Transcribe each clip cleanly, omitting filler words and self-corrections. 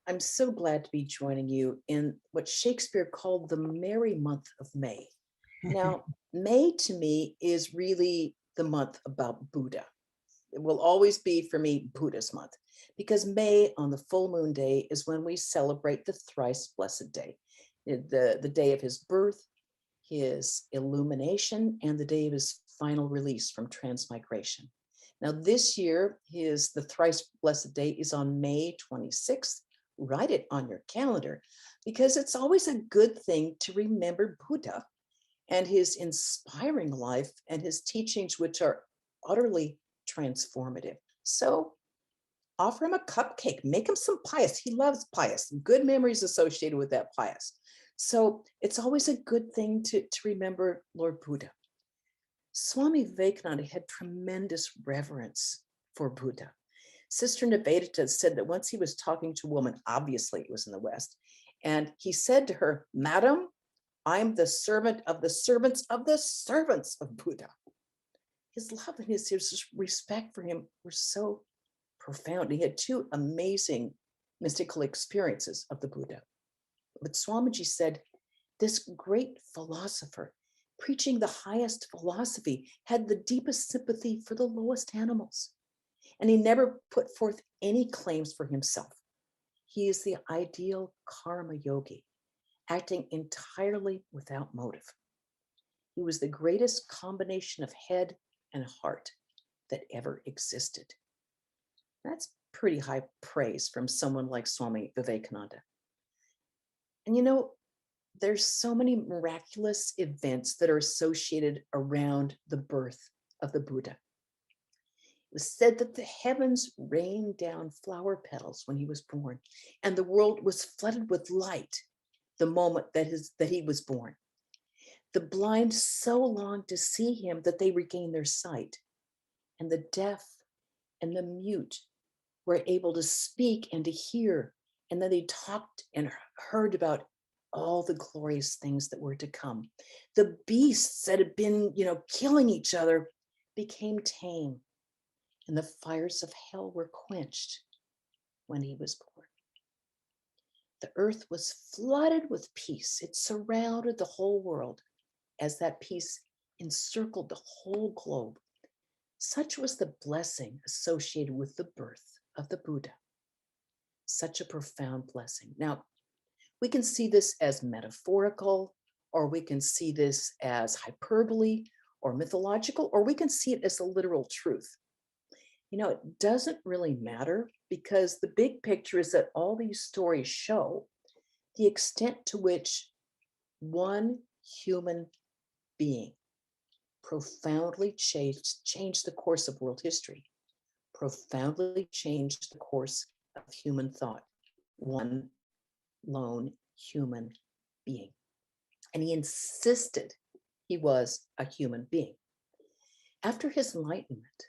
I'm so glad to be joining you in what Shakespeare called the merry month of May. Now, May to me is really the month about Buddha. It will always be for me Buddha's month because May on the full moon day is when we celebrate the thrice blessed day, the day of his birth, his illumination, and the day of his final release from transmigration. Now, this year, the thrice blessed day is on May 26th. Write it on your calendar because it's always a good thing to remember Buddha and his inspiring life and his teachings, which are utterly transformative. So offer him a cupcake, make him some pious. He loves pious, good memories associated with that pious. So it's always a good thing to remember Lord Buddha. Swami Vivekananda had tremendous reverence for Buddha. Sister Nivedita said that once he was talking to a woman, obviously it was in the West, and he said to her, "Madam, I'm the servant of the servants of the servants of Buddha." His love and his respect for him were so profound. He had two amazing mystical experiences of the Buddha. But Swamiji said, this great philosopher, preaching the highest philosophy, had the deepest sympathy for the lowest animals. And he never put forth any claims for himself. He is the ideal karma yogi, acting entirely without motive. He was the greatest combination of head and heart that ever existed. That's pretty high praise from someone like Swami Vivekananda. And you know, there's so many miraculous events that are associated around the birth of the Buddha. It was said that the heavens rained down flower petals when he was born, and the world was flooded with light the moment that he was born. The blind so longed to see him that they regained their sight, and the deaf and the mute were able to speak and to hear, and then they talked and heard about all the glorious things that were to come. The beasts that had been, killing each other became tame, and the fires of hell were quenched when he was born. The earth was flooded with peace. It surrounded the whole world as that peace encircled the whole globe. Such was the blessing associated with the birth of the Buddha. Such a profound blessing. Now, we can see this as metaphorical, or we can see this as hyperbole or mythological, or we can see it as a literal truth. It doesn't really matter because the big picture is that all these stories show the extent to which one human being profoundly changed the course of world history, profoundly changed the course of human thought. One lone human being. And he insisted he was a human being. After his enlightenment,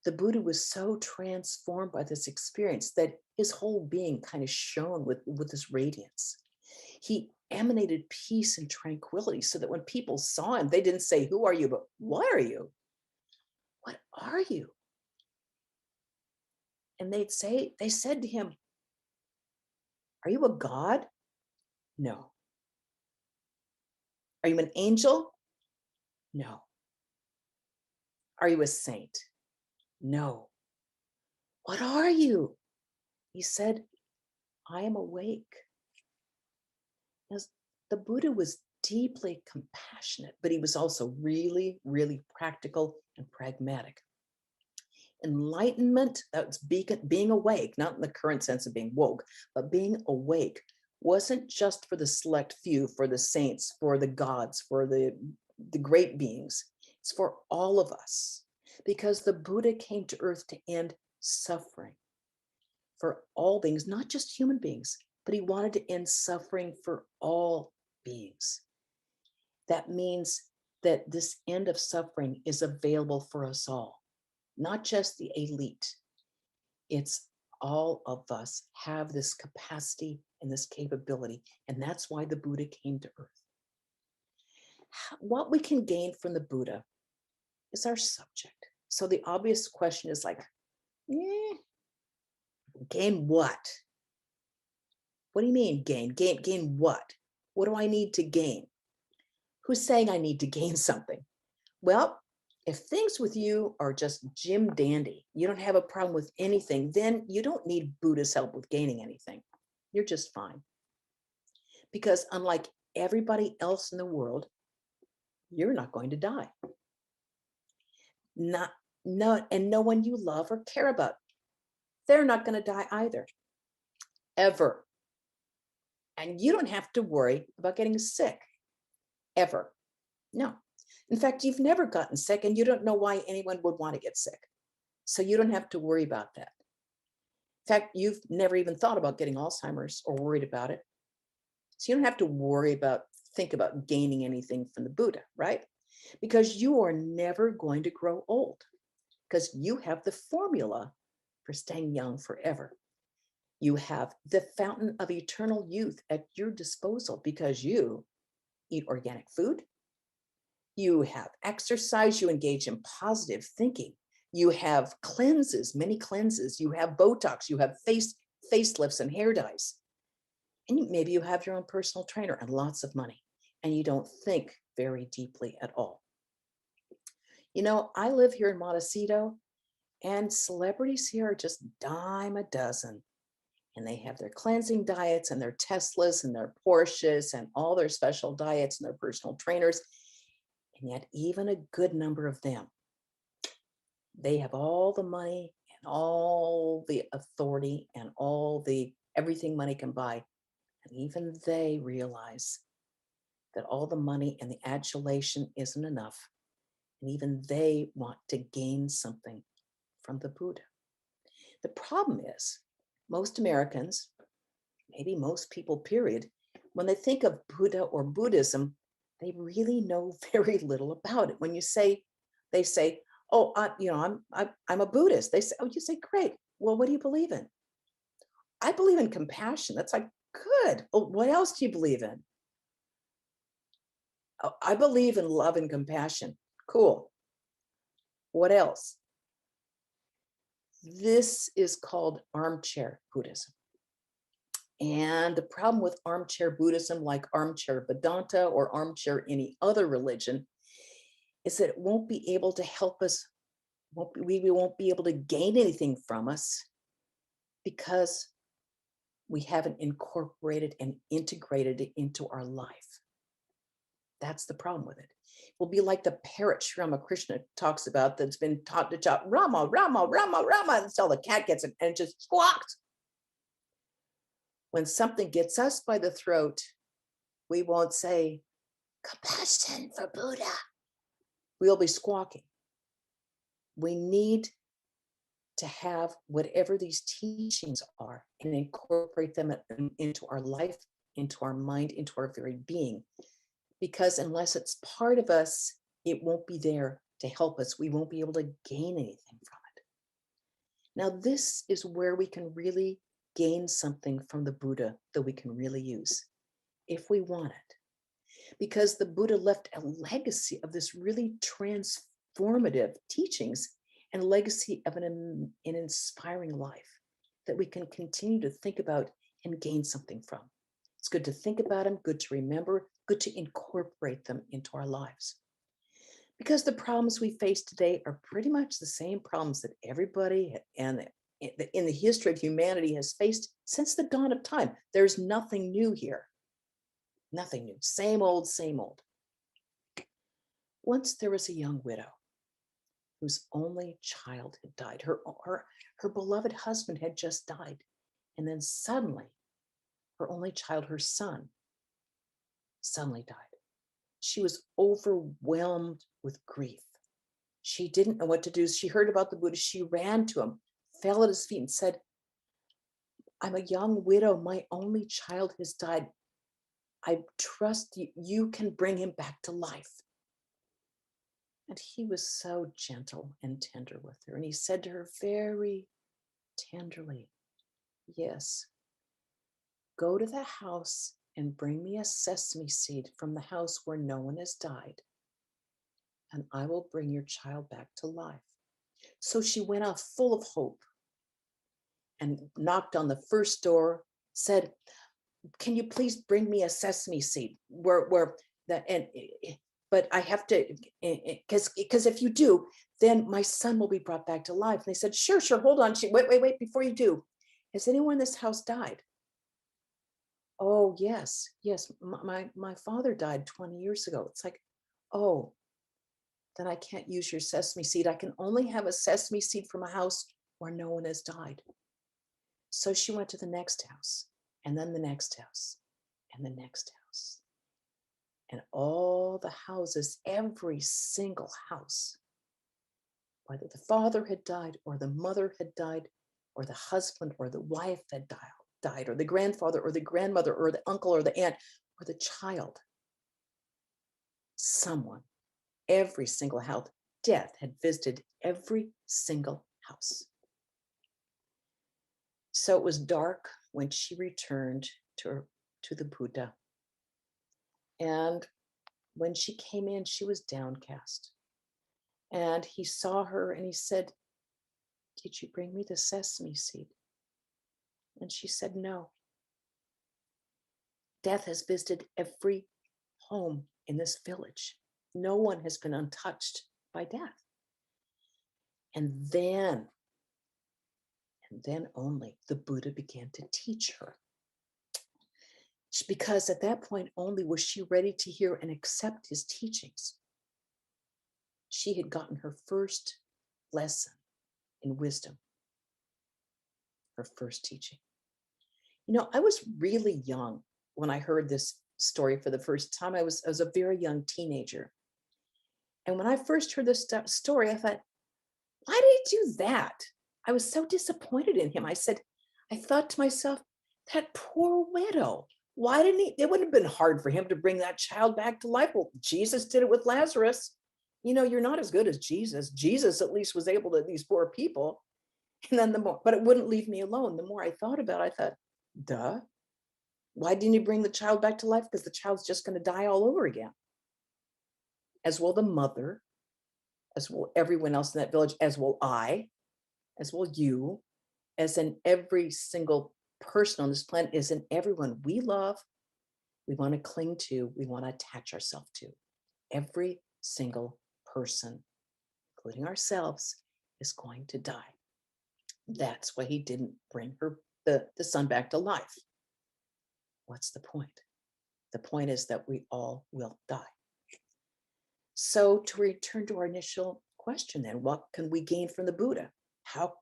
the Buddha was so transformed by this experience that his whole being kind of shone with this radiance. He emanated peace and tranquility so that when people saw him, they didn't say, "Who are you?" but "What are you? What are you?" And they said to him, "Are you a god?" "No." "Are you an angel?" "No." "Are you a saint?" "No." "What are you?" He said, "I am awake." As the Buddha was deeply compassionate, but he was also really, really practical and pragmatic. Enlightenment, that's being awake, not in the current sense of being woke, but being awake wasn't just for the select few, for the saints, for the gods, for the great beings. It's for all of us, because the Buddha came to earth to end suffering for all beings, not just human beings, but he wanted to end suffering for all beings. That means that this end of suffering is available for us all, not just the elite. It's all of us have this capacity and this capability, and that's why the Buddha came to earth. What we can gain from the Buddha is our subject. So the obvious question is like, gain what? What do you mean gain? Gain what? What do I need to gain? Who's saying I need to gain something? Well, if things with you are just Jim dandy, you don't have a problem with anything, then you don't need Buddha's help with gaining anything. You're just fine. Because unlike everybody else in the world, you're not going to die. No one you love or care about, they're not going to die either, ever. And you don't have to worry about getting sick, ever. No. In fact, you've never gotten sick and you don't know why anyone would want to get sick. So you don't have to worry about that. In fact, you've never even thought about getting Alzheimer's or worried about it. So you don't have to think about gaining anything from the Buddha, right? Because you are never going to grow old, because you have the formula for staying young forever. You have the fountain of eternal youth at your disposal because you eat organic food, you have exercise, you engage in positive thinking, you have cleanses, many cleanses, you have Botox, you have facelifts and hair dyes, and maybe you have your own personal trainer and lots of money, and you don't think very deeply at all. You know, I live here in Montecito, and celebrities here are just dime a dozen. And they have their cleansing diets and their Teslas and their Porsches and all their special diets and their personal trainers. And yet even a good number of them, they have all the money and all the authority and all the everything money can buy. And even they realize that all the money and the adulation isn't enough. And even they want to gain something from the Buddha. The problem is, most Americans, maybe most people, period, when they think of Buddha or Buddhism, they really know very little about it. When they say, "Oh, I'm a Buddhist," they say, "Oh," you say, "Great. Well, what do you believe in?" "I believe in compassion." That's like, good. Well, what else do you believe in? "Oh, I believe in love and compassion." Cool. What else? This is called armchair Buddhism. And the problem with armchair Buddhism, like armchair Vedanta or armchair any other religion, is that it won't be able to help us. We won't be able to gain anything from us because we haven't incorporated and integrated it into our life. That's the problem with it. We'll be like the parrot Sri Ramakrishna talks about that's been taught to shout Rama, Rama, Rama, Rama until the cat gets it and it just squawks. When something gets us by the throat, we won't say, "Compassion for Buddha." We'll be squawking. We need to have whatever these teachings are and incorporate them into our life, into our mind, into our very being. Because unless it's part of us, it won't be there to help us. We won't be able to gain anything from it. Now, this is where we can really gain something from the Buddha that we can really use if we want it. Because the Buddha left a legacy of this really transformative teachings and legacy of an inspiring life that we can continue to think about and gain something from. It's good to think about them, good to remember, good to incorporate them into our lives. Because the problems we face today are pretty much the same problems that everybody and in the history of humanity has faced since the dawn of time. There's nothing new here. Nothing new. Same old, same old. Once there was a young widow whose only child had died. Her beloved husband had just died. And then suddenly, her only child, her son, suddenly died. She was overwhelmed with grief. She didn't know what to do. She heard about the Buddha. She ran to him, fell at his feet and said, "I'm a young widow. My only child has died. I trust you. You can bring him back to life." And he was so gentle and tender with her. And he said to her very tenderly, "Yes, go to the house and bring me a sesame seed from the house where no one has died, and I will bring your child back to life." So she went off full of hope and knocked on the first door, said, can you please bring me a sesame seed where that, and but I have to, because if you do, then my son will be brought back to life. And they said, sure, hold on. Wait, before you do, has anyone in this house died? Oh, yes. My father died 20 years ago. It's like, oh, then I can't use your sesame seed. I can only have a sesame seed from a house where no one has died. So she went to the next house, and then the next house, and the next house. And all the houses, every single house, whether the father had died or the mother had died or the husband or the wife had died or the grandfather or the grandmother or the uncle or the aunt or the child, someone, every single house, death had visited every single house. So it was dark when she returned to the Buddha. And when she came in, she was downcast. And he saw her and he said, did you bring me the sesame seed? And she said, no. Death has visited every home in this village. No one has been untouched by death. And then only the Buddha began to teach her. Because at that point only was she ready to hear and accept his teachings. She had gotten her first lesson in wisdom, her first teaching. You know, I was really young when I heard this story for the first time. I was a very young teenager. And when I first heard this story, I thought, why did he do that? I was so disappointed in him. I thought to myself, that poor widow. Why didn't he? It would have been hard for him to bring that child back to life. Well, Jesus did it with Lazarus. You know, you're not as good as Jesus. Jesus at least was able to these poor people. And then but it wouldn't leave me alone. The more I thought about it, I thought, duh. Why didn't you bring the child back to life? Because the child's just going to die all over again. As will the mother, as will everyone else in that village, as will I, as will you, as in every single person on this planet, is in everyone we love, we want to cling to, we want to attach ourselves to. Every single person, including ourselves, is going to die. That's why he didn't bring the son back to life. What's the point? The point is that we all will die. So to return to our initial question then, what can we gain from the Buddha? How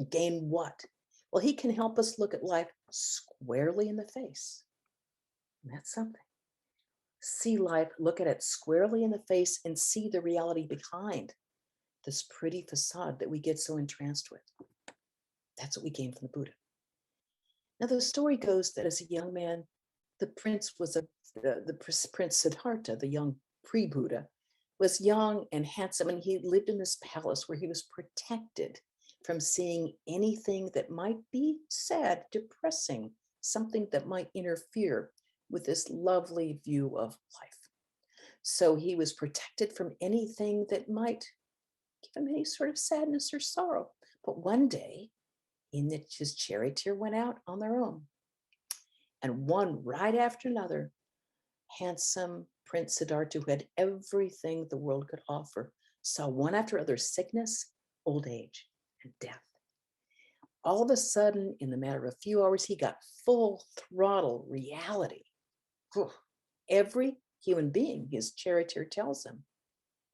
gain what? Well, he can help us look at life squarely in the face. And that's something. See life, look at it squarely in the face and see the reality behind this pretty facade that we get so entranced with. That's what we gain from the Buddha. Now, the story goes that as a young man, the prince was Prince Siddhartha, the young pre-Buddha, was young and handsome, and he lived in this palace where he was protected from seeing anything that might be sad, depressing, something that might interfere with this lovely view of life. So he was protected from anything that might give him any sort of sadness or sorrow. But one day, his charioteer went out on their own. And one right after another, handsome Prince Siddhartha, who had everything the world could offer, saw one after other sickness, old age, and death. All of a sudden, in the matter of a few hours, he got full throttle reality. Every human being, his charioteer tells him,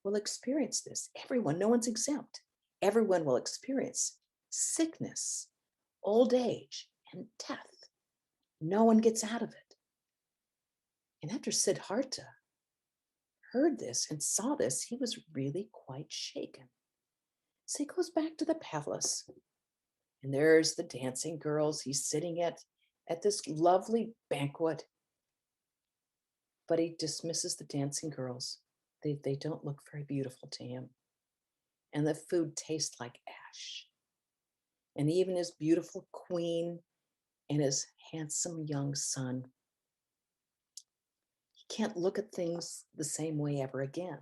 will experience this. Everyone, no one's exempt. Everyone will experience sickness, old age, and death. No one gets out of it. And after Siddhartha heard this and saw this, he was really quite shaken. So he goes back to the palace, and there's the dancing girls. He's sitting at this lovely banquet, but he dismisses the dancing girls. They don't look very beautiful to him. And the food tastes like ash. And even his beautiful queen and his handsome young son, he can't look at things the same way ever again.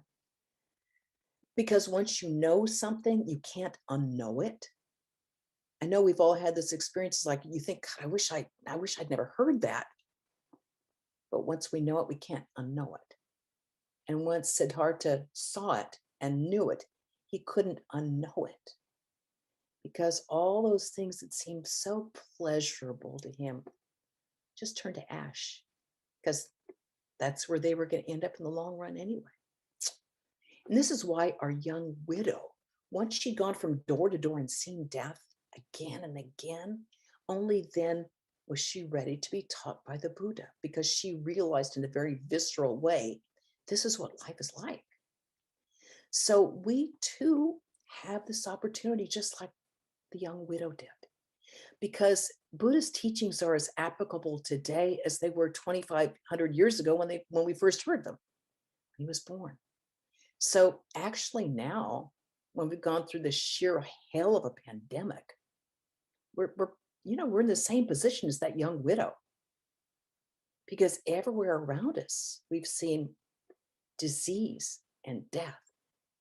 Because once you know something, you can't unknow it. I know we've all had this experience. It's like you think, God, I wish I'd never heard that. But once we know it, we can't unknow it. And once Siddhartha saw it and knew it, he couldn't unknow it. Because all those things that seemed so pleasurable to him just turned to ash. Because that's where they were going to end up in the long run anyway. And this is why our young widow, once she'd gone from door to door and seen death again and again, only then was she ready to be taught by the Buddha, because she realized in a very visceral way, this is what life is like. So we too have this opportunity, just like the young widow did, because Buddhist teachings are as applicable today as they were 2,500 years ago when we first heard them. He was born. So actually now, when we've gone through the sheer hell of a pandemic, we're in the same position as that young widow, because everywhere around us we've seen disease and death,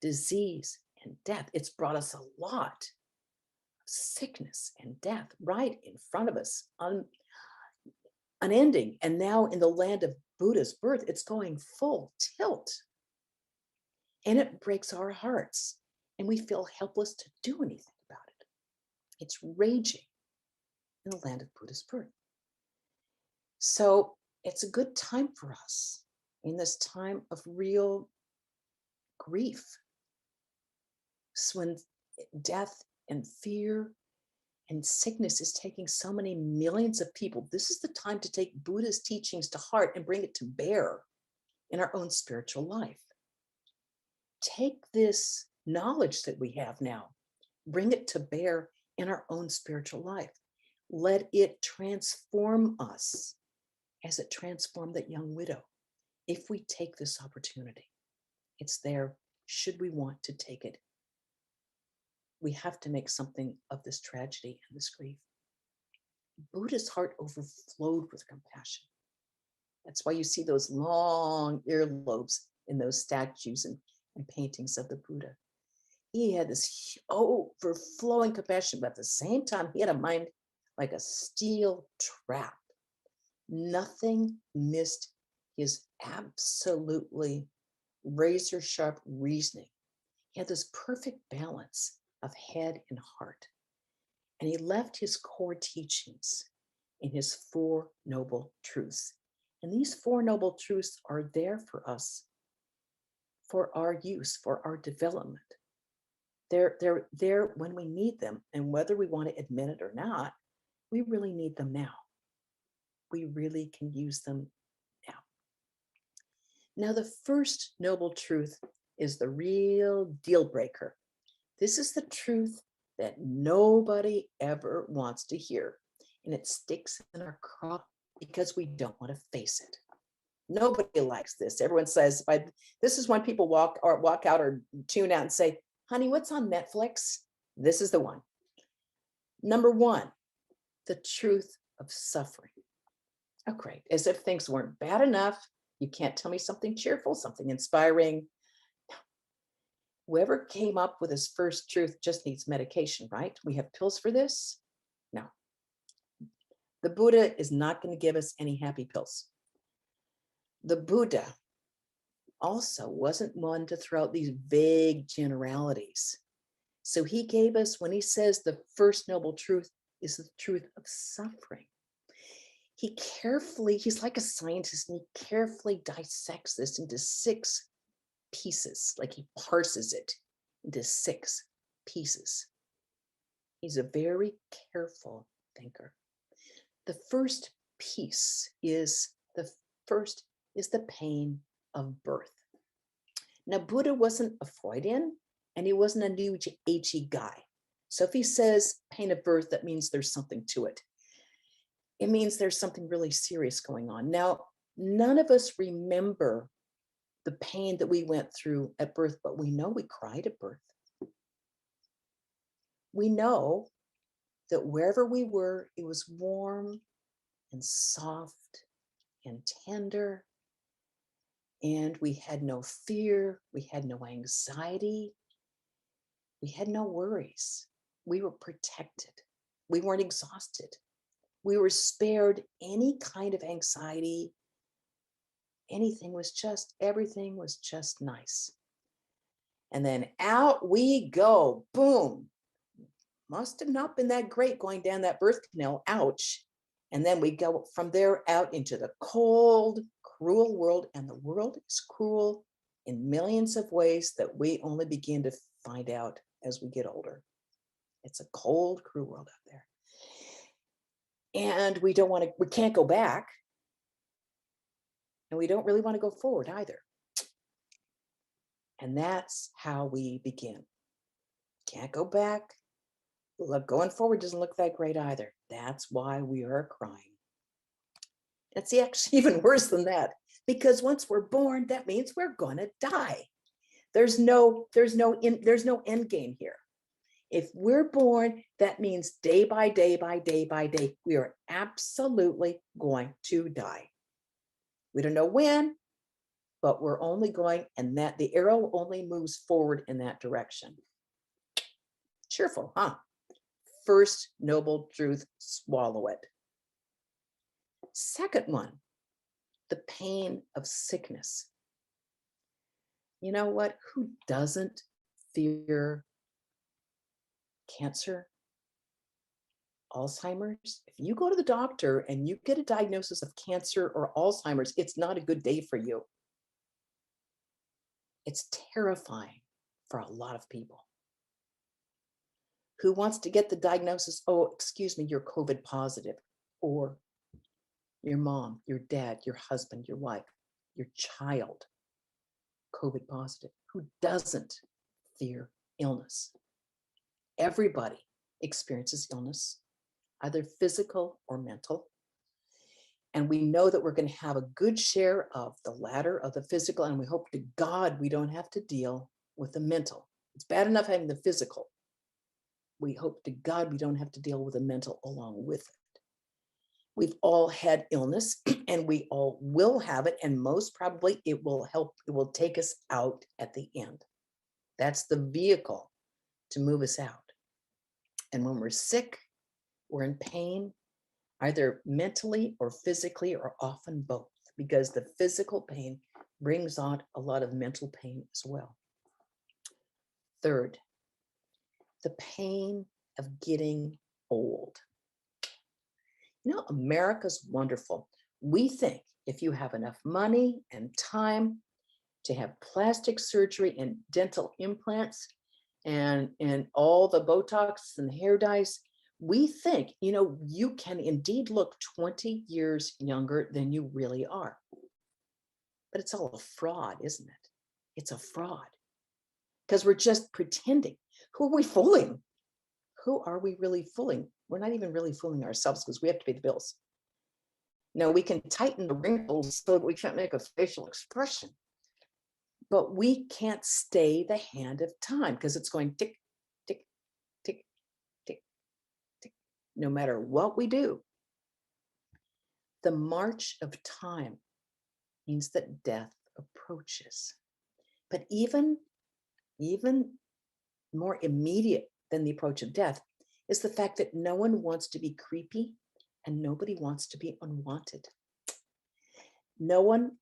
disease and death. It's brought us a lot of sickness and death right in front of us, unending. And now in the land of Buddha's birth, it's going full tilt. And it breaks our hearts, and we feel helpless to do anything about it. It's raging in the land of Buddha's birth. So it's a good time for us in this time of real grief. So when death and fear and sickness is taking so many millions of people, this is the time to take Buddha's teachings to heart and bring it to bear in our own spiritual life. Take this knowledge that we have now, bring it to bear in our own spiritual life. Let it transform us as it transformed that young widow. If we take this opportunity, it's there, should we want to take it. We have to make something of this tragedy and this grief. Buddha's heart overflowed with compassion. That's why you see those long earlobes in those statues and paintings of the Buddha. He had this overflowing compassion, but at the same time, he had a mind like a steel trap. Nothing missed his absolutely razor sharp reasoning. He had this perfect balance of head and heart. And he left his core teachings in his Four Noble Truths. And these Four Noble Truths are there for us, for our use, for our development. They're there when we need them. And whether we want to admit it or not, we really need them now. We really can use them now. Now, the first noble truth is the real deal breaker. This is the truth that nobody ever wants to hear. And it sticks in our craw because we don't want to face it. Nobody likes this. Everyone says, this is when people walk out or tune out and say, honey, what's on Netflix? This is the one. Number one, the truth of suffering. Oh, great. As if things weren't bad enough. You can't tell me something cheerful, something inspiring. No. Whoever came up with his first truth just needs medication, right? We have pills for this? No. The Buddha is not going to give us any happy pills. The Buddha also wasn't one to throw out these vague generalities. So he gave us, when he says the first noble truth is the truth of suffering, he's like a scientist, and he carefully dissects this into 6 pieces, like he parses it into 6 pieces. He's a very careful thinker. The first piece is the pain of birth. Now, Buddha wasn't a Freudian, and he wasn't a new agey guy. So if he says pain of birth, that means there's something to it. It means there's something really serious going on. Now, none of us remember the pain that we went through at birth, but we know we cried at birth. We know that wherever we were, it was warm and soft and tender. And we had no fear. We had no anxiety. We had no worries. We were protected. We weren't exhausted. We were spared any kind of anxiety everything was just nice. And then out we go, boom. Must have not been that great going down that birth canal, ouch. And then we go from there out into the cold, cruel world, and the world is cruel in millions of ways that we only begin to find out as we get older. It's a cold, cruel world out there. And we can't go back. And we don't really want to go forward either. And that's how we begin. Can't go back. Look, going forward doesn't look that great either. That's why we are crying. It's actually even worse than that, because once we're born, that means we're gonna die. There's no end game here. If we're born, that means day by day, we are absolutely going to die. We don't know when, but we're only going, and that the arrow only moves forward in that direction. Cheerful, huh? First noble truth, swallow it. Second one, the pain of sickness. You know what? Who doesn't fear cancer, Alzheimer's? If you go to the doctor and you get a diagnosis of cancer or Alzheimer's, it's not a good day for you. It's terrifying for a lot of people. Who wants to get the diagnosis? Oh, excuse me, you're COVID positive, or your mom, your dad, your husband, your wife, your child, COVID positive. Who doesn't fear illness? Everybody experiences illness, either physical or mental. And we know that we're going to have a good share of the latter, of the physical, and we hope to God we don't have to deal with the mental. It's bad enough having the physical. We hope to God we don't have to deal with the mental along with it. We've all had illness, and we all will have it, and most probably it will take us out at the end. That's the vehicle to move us out. And when we're sick, we're in pain, either mentally or physically, or often both, because the physical pain brings on a lot of mental pain as well. Third, the pain of getting old. You know, America's wonderful. We think if you have enough money and time to have plastic surgery and dental implants and all the Botox and hair dyes, we think, you know, you can indeed look 20 years younger than you really are. But it's all a fraud, isn't it? It's a fraud. Because we're just pretending. Who are we fooling? Who are we really fooling? We're not even really fooling ourselves, because we have to pay the bills. Now, we can tighten the wrinkles so that we can't make a facial expression, but we can't stay the hand of time, because it's going tick, tick, tick, tick, tick, no matter what we do. The march of time means that death approaches. But even more immediate than the approach of death is the fact that no one wants to be creepy and nobody wants to be unwanted. No one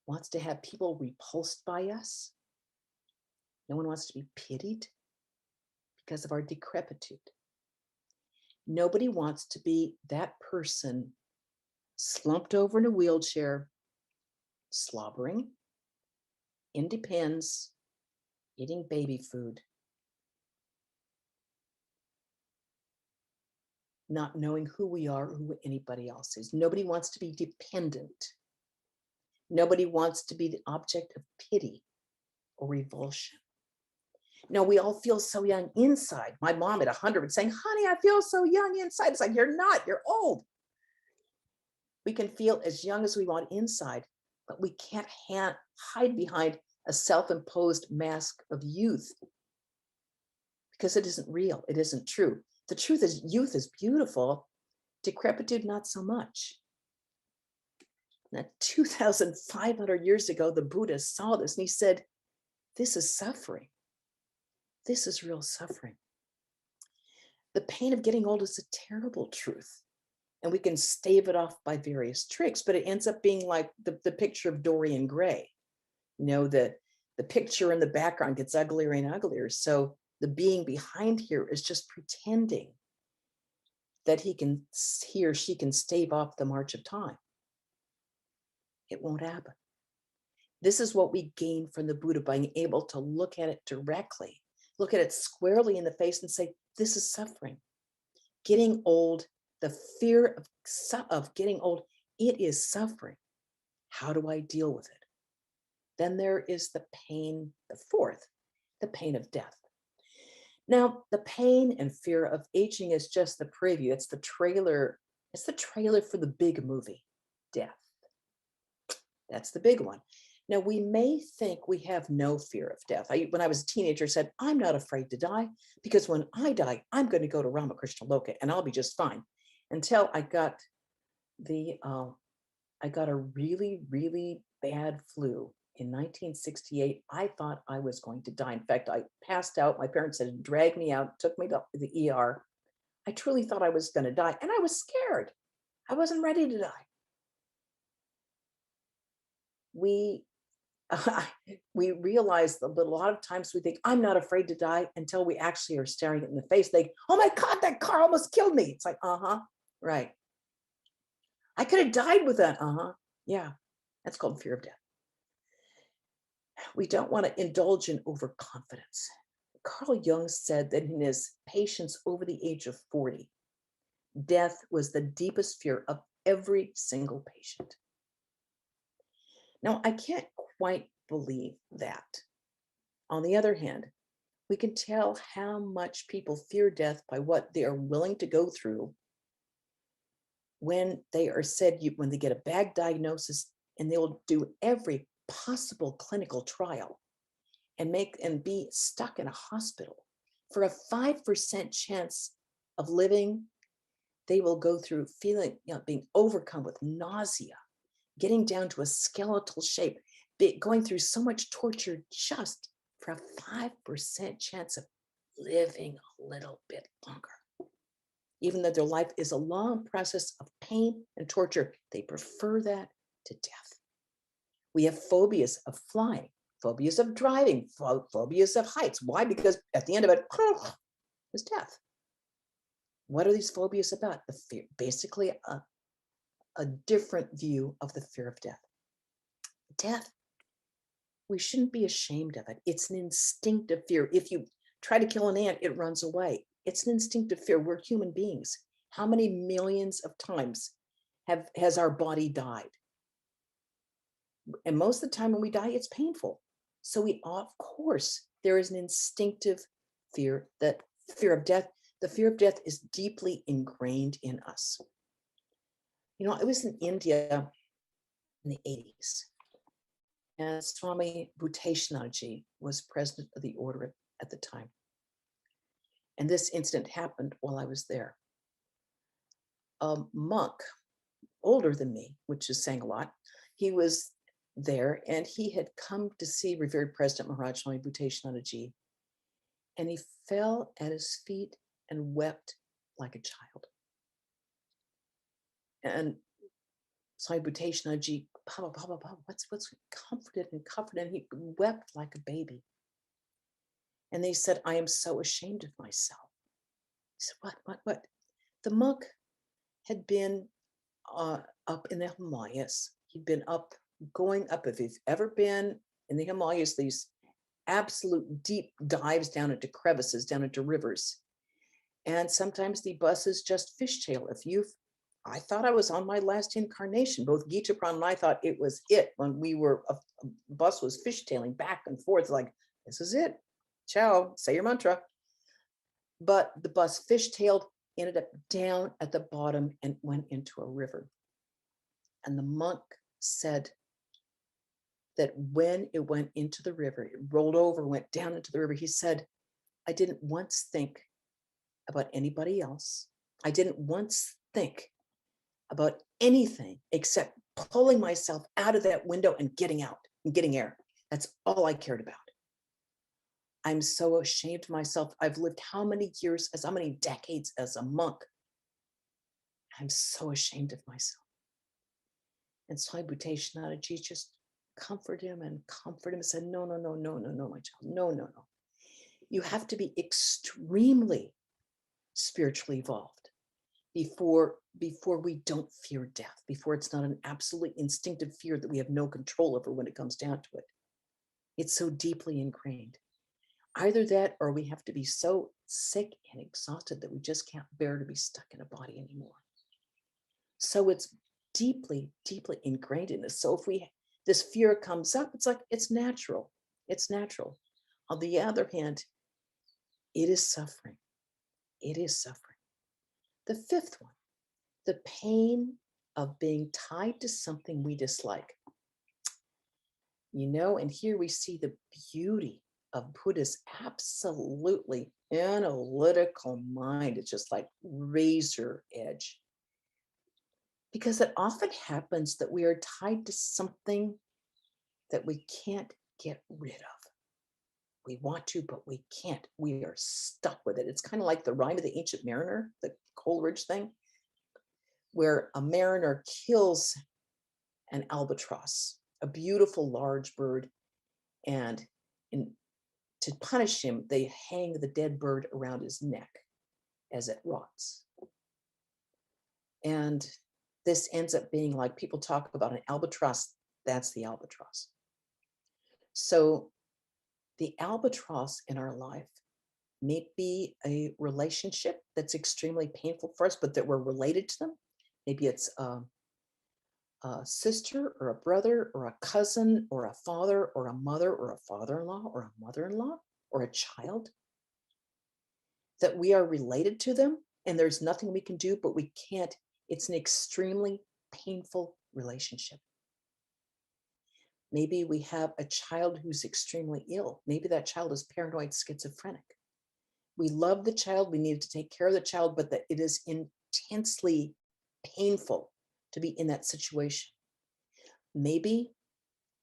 wants to have people repulsed by us. No one wants to be pitied because of our decrepitude. Nobody wants to be that person slumped over in a wheelchair, slobbering, in Depends, eating baby food, not knowing who we are or who anybody else is. Nobody wants to be dependent. Nobody wants to be the object of pity or revulsion. No, we all feel so young inside. My mom at 100 would saying, honey, I feel so young inside. It's like, you're not, you're old. We can feel as young as we want inside, but we can't hide behind a self-imposed mask of youth, because it isn't real. It isn't true. The truth is, youth is beautiful. Decrepitude, not so much. Now, 2,500 years ago, the Buddha saw this and he said, this is suffering. This is real suffering. The pain of getting old is a terrible truth. and we can stave it off by various tricks, but it ends up being like the picture of Dorian Gray. The picture in the background gets uglier and uglier. So the being behind here is just pretending that he or she can stave off the march of time. It won't happen. This is what we gain from the Buddha, being able to look at it directly, look at it squarely in the face and say, this is suffering. Getting old, the fear of getting old, it is suffering. How do I deal with it? Then there is the pain, the fourth, the pain of death. Now, the pain and fear of aging is just the preview. It's the trailer. It's the trailer for the big movie, death. That's the big one. Now, we may think we have no fear of death. When I was a teenager, said, I'm not afraid to die because when I die, I'm going to go to Ramakrishna Loka and I'll be just fine. Until I got a really, really bad flu in 1968. I thought I was going to die. In fact, I passed out. My parents had dragged me out, took me to the ER. I truly thought I was going to die, and I was scared. I wasn't ready to die. We realize that a lot of times we think, I'm not afraid to die, until we actually are staring it in the face. They, oh my God, that car almost killed me. It's like, right. I could have died with that. Yeah, that's called fear of death. We don't want to indulge in overconfidence. Carl Jung said that in his patients over the age of 40, death was the deepest fear of every single patient. Now, I can't quite believe that. On the other hand, we can tell how much people fear death by what they are willing to go through when they are said, when they get a bad diagnosis, and they will do every possible clinical trial and be stuck in a hospital for a 5% chance of living. They will go through feeling, being overcome with nausea, getting down to a skeletal shape, going through so much torture just for a 5% chance of living a little bit longer. Even though their life is a long process of pain and torture, they prefer that to death. We have phobias of flying, phobias of driving, phobias of heights. Why? Because at the end of it is death. What are these phobias about? The fear, basically a different view of the fear of death. Death, we shouldn't be ashamed of it. It's an instinctive fear. If you try to kill an ant, it runs away. It's an instinctive fear. We're human beings. How many millions of times has our body died? And most of the time when we die, it's painful. So of course, there is an instinctive fear, that fear of death. The fear of death is deeply ingrained in us. I was in India in the 80s, and Swami Bhuteshanandaji was president of the order at the time. And this incident happened while I was there. A monk, older than me, which is saying a lot, he was there, and he had come to see revered President Maharaj Swami Bhuteshanandaji, and he fell at his feet and wept like a child. And Swami Bhuteshanandaji, what's comforted, and he wept like a baby. And they said, I am so ashamed of myself. He said, what? The monk had been up in the Himalayas. He'd been going up. If you've ever been in the Himalayas, these absolute deep dives down into crevices, down into rivers. And sometimes the buses just fishtail. I thought I was on my last incarnation. Both Gita Pran and I thought it was it when a bus was fishtailing back and forth, like, this is it. Ciao, say your mantra. But the bus fishtailed, ended up down at the bottom and went into a river. And the monk said that when it went into the river, it rolled over, went down into the river. He said, I didn't once think about anybody else. I didn't once think about anything except pulling myself out of that window and getting out and getting air. That's all I cared about. I'm so ashamed of myself. I've lived how many decades as a monk? I'm so ashamed of myself. And Swami Bhuteshanadaji just comforted him and said, no, no, no, no, no, no, my child. No, no, no. You have to be extremely spiritually evolved before we don't fear death, before it's not an absolutely instinctive fear that we have no control over when it comes down to it. It's so deeply ingrained. Either that, or we have to be so sick and exhausted that we just can't bear to be stuck in a body anymore. So it's deeply, deeply ingrained in us. So if this fear comes up, it's like, it's natural. It's natural. On the other hand, it is suffering. It is suffering. The fifth one, the pain of being tied to something we dislike. And here we see the beauty of Buddha's absolutely analytical mind. It's just like razor edge. Because it often happens that we are tied to something that we can't get rid of. We want to, but we can't. We are stuck with it. It's kind of like the rhyme of the Ancient Mariner, the Coleridge thing, where a mariner kills an albatross, a beautiful large bird, and to punish him, they hang the dead bird around his neck as it rots. And this ends up being like, people talk about an albatross, that's the albatross. So the albatross in our life may be a relationship that's extremely painful for us, but that we're related to them. Maybe it's a sister or a brother or a cousin or a father or a mother or a father-in-law or a mother-in-law or a child, that we are related to them and there's nothing we can do, but we can't. It's an extremely painful relationship. Maybe we have a child who's extremely ill. Maybe that child is paranoid schizophrenic. We love the child, we need to take care of the child, but that it is intensely painful to be in that situation. Maybe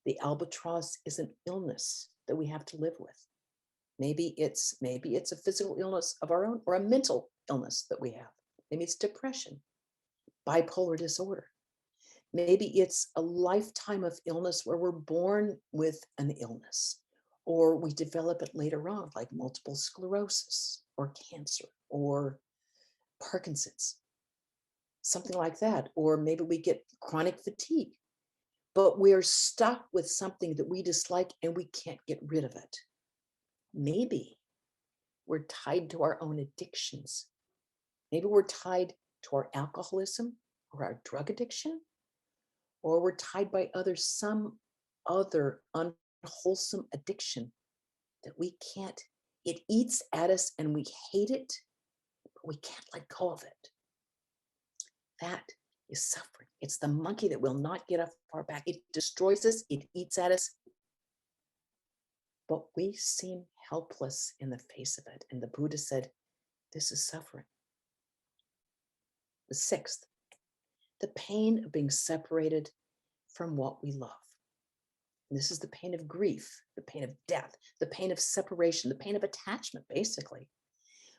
the albatross is an illness that we have to live with. Maybe it's a physical illness of our own or a mental illness that we have. Maybe it's depression, bipolar disorder. Maybe it's a lifetime of illness where we're born with an illness, or we develop it later on, like multiple sclerosis or cancer or Parkinson's, something like that. Or maybe we get chronic fatigue, but we're stuck with something that we dislike and we can't get rid of it. Maybe we're tied to our own addictions. Maybe we're tied to our alcoholism or our drug addiction, or we're tied by some other unwholesome addiction that we can't, it eats at us and we hate it, but we can't let go of it. That is suffering. It's the monkey that will not get off our back. It destroys us, it eats at us, but we seem helpless in the face of it. And the Buddha said, this is suffering. The sixth, the pain of being separated from what we love. And this is the pain of grief, the pain of death, the pain of separation, the pain of attachment, basically.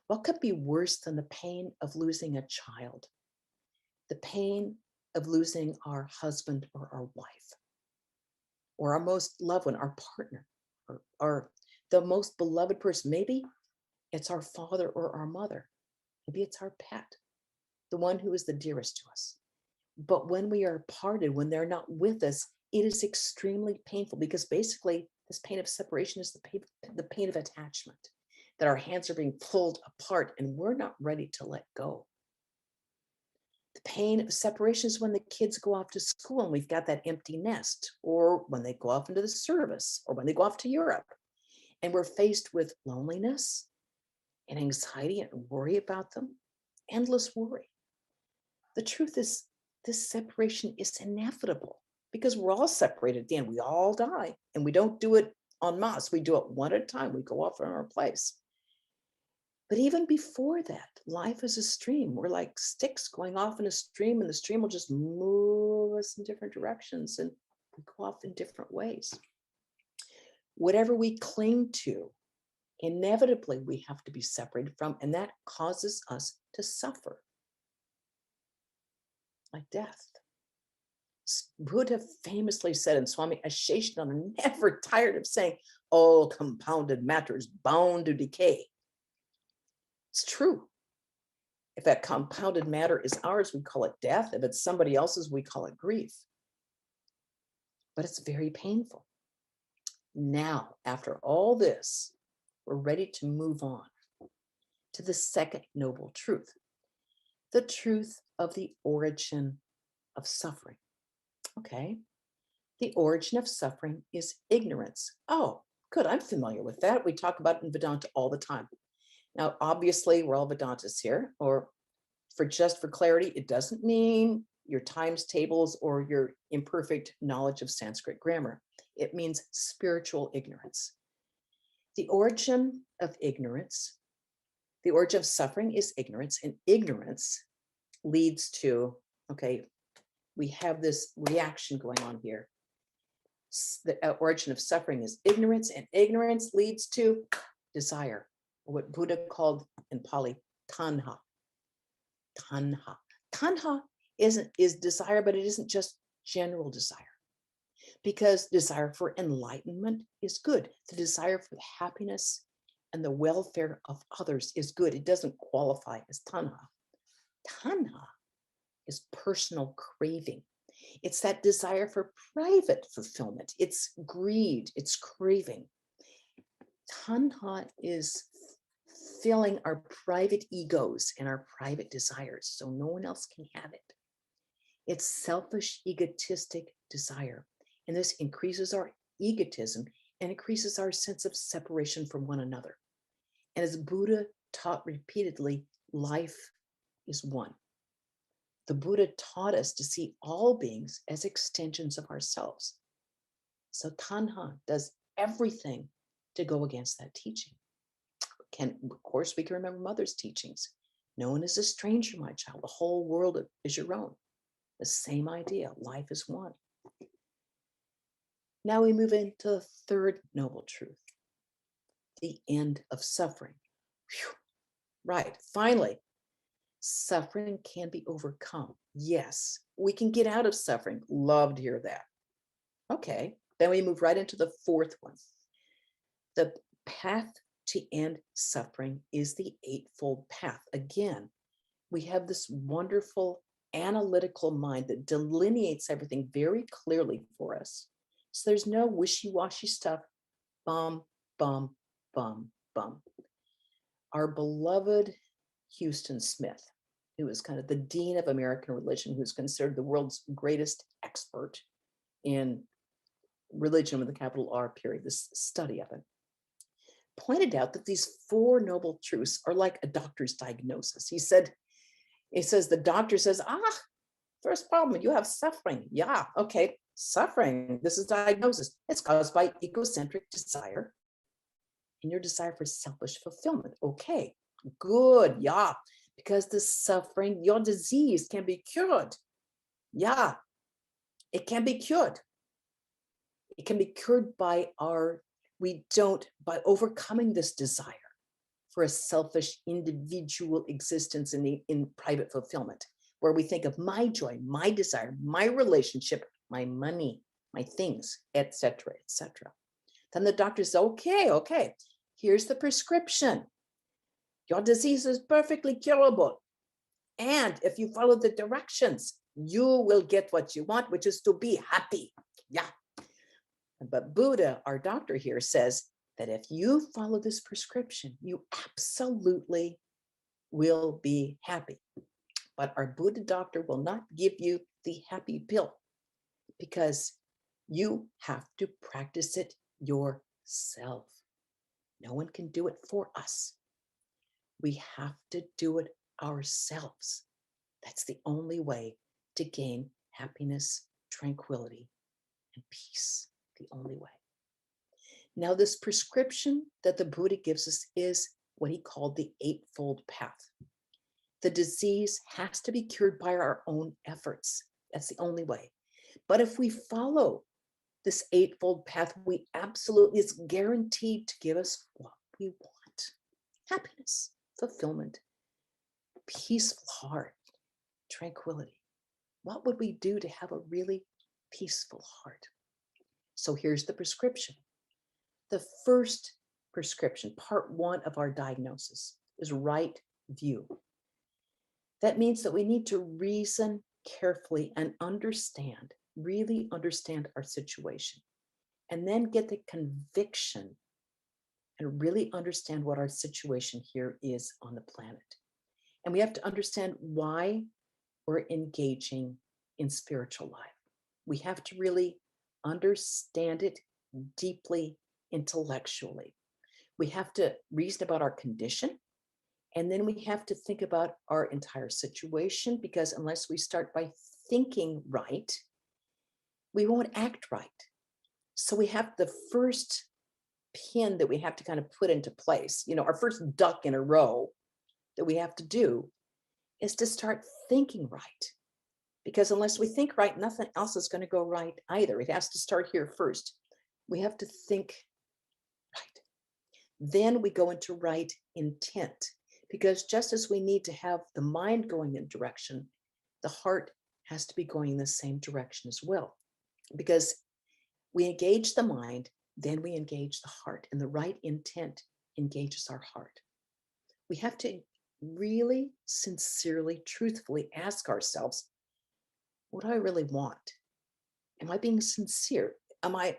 What could be worse than the pain of losing a child? The pain of losing our husband or our wife, or our most loved one, our partner, or the most beloved person. Maybe it's our father or our mother. Maybe it's our pet, the one who is the dearest to us. But when we are parted, when they're not with us, it is extremely painful, because basically this pain of separation is the pain of attachment, that our hands are being pulled apart and we're not ready to let go. The pain of separation is when the kids go off to school and we've got that empty nest, or when they go off into the service, or when they go off to Europe and we're faced with loneliness and anxiety and worry about them, endless worry. The truth is, this separation is inevitable, because we're all separated at the end. We all die, and we don't do it en masse. We do it one at a time. We go off in our place. But even before that, life is a stream. We're like sticks going off in a stream, and the stream will just move us in different directions, and we go off in different ways. Whatever we cling to, inevitably we have to be separated from, and that causes us to suffer. like death. Buddha famously said, and Swami Asheshananda never tired of saying, all compounded matter is bound to decay. It's true. If that compounded matter is ours, we call it death. If it's somebody else's, we call it grief. But it's very painful. Now, after all this, we're ready to move on to the second noble truth, the truth of the origin of suffering. Okay, the origin of suffering is ignorance. Oh, good, I'm familiar with that. We talk about it in Vedanta all the time. Now, obviously, we're all Vedantists here, or for clarity, it doesn't mean your times tables or your imperfect knowledge of Sanskrit grammar. It means spiritual ignorance. The origin of ignorance, the origin of suffering is ignorance, and ignorance leads to, okay, we have this reaction going on here. The origin of suffering is ignorance, and ignorance leads to desire, what Buddha called in Pali, tanha. Tanha. Tanha is desire, but it isn't just general desire. Because desire for enlightenment is good. The desire for the happiness and the welfare of others is good. It doesn't qualify as tanha. Tanha is personal craving. It's that desire for private fulfillment. It's greed, it's craving. Tanha is filling our private egos and our private desires so no one else can have it. It's selfish, egotistic desire. And this increases our egotism and increases our sense of separation from one another. And as Buddha taught repeatedly, life is one. The Buddha taught us to see all beings as extensions of ourselves. So tanha does everything to go against that teaching. Of course, we can remember Mother's teachings. No one is a stranger, my child. The whole world is your own. The same idea. Life is one. Now we move into the third noble truth, the end of suffering. Whew. Right, finally, suffering can be overcome. Yes, we can get out of suffering. Love to hear that. Okay, then we move right into the fourth one. The path to end suffering is the Eightfold Path. Again, we have this wonderful analytical mind that delineates everything very clearly for us. So there's no wishy-washy stuff. Bum, bum, bum, bum. Our beloved Houston Smith, who is kind of the dean of American religion, who's considered the world's greatest expert in religion with a capital R period, this study of it, pointed out that these four noble truths are like a doctor's diagnosis. He says, the doctor says, first problem, you have suffering. Yeah, okay, suffering, this is diagnosis. It's caused by egocentric desire and your desire for selfish fulfillment. Okay, good, yeah, because the suffering, your disease can be cured. Yeah, it can be cured. It can be cured by by overcoming this desire for a selfish individual existence in private fulfillment, where we think of my joy, my desire, my relationship, my money, my things, etc., etc. Then the doctor says, okay, here's the prescription. Your disease is perfectly curable. And if you follow the directions, you will get what you want, which is to be happy. Yeah. But Buddha, our doctor here, says that if you follow this prescription, you absolutely will be happy. But our Buddha doctor will not give you the happy pill because you have to practice it yourself. No one can do it for us. We have to do it ourselves. That's the only way to gain happiness, tranquility, and peace. The only way. Now, this prescription that the Buddha gives us is what he called the Eightfold Path. The disease has to be cured by our own efforts. That's the only way. But if we follow this Eightfold Path, we absolutely, it's guaranteed to give us what we want. Happiness, fulfillment, peaceful heart, tranquility. What would we do to have a really peaceful heart? So here's the prescription. The first prescription, part one of our diagnosis, is right view. That means that we need to reason carefully and understand, really understand our situation, and then get the conviction and really understand what our situation here is on the planet. And we have to understand why we're engaging in spiritual life. We have to really understand it deeply, intellectually. We have to reason about our condition, and then we have to think about our entire situation, because unless we start by thinking right, we won't act right. So we have the first pin that we have to kind of put into place, our first duck in a row that we have to do is to start thinking right. Because unless we think right, nothing else is going to go right either. It has to start here first. We have to think right. Then we go into right intent. Because just as we need to have the mind going in direction, the heart has to be going in the same direction as well. Because we engage the mind, then we engage the heart, and the right intent engages our heart. We have to really sincerely, truthfully ask ourselves, what do I really want? Am I being sincere? Am I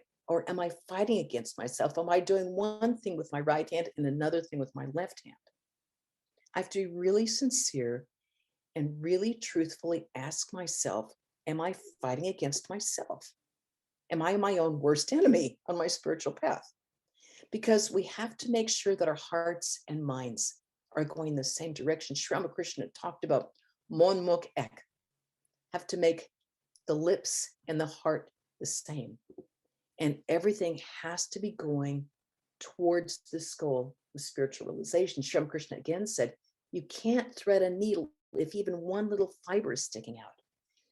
fighting against myself? Am I doing one thing with my right hand and another thing with my left hand? I have to be really sincere and really truthfully ask myself, am I fighting against myself? Am I my own worst enemy on my spiritual path? Because we have to make sure that our hearts and minds are going in the same direction. Sri Ramakrishna talked about mon mukh ek, have to make the lips and the heart the same. And everything has to be going towards this goal of spiritual realization. Sri Ramakrishna again said, you can't thread a needle if even one little fiber is sticking out.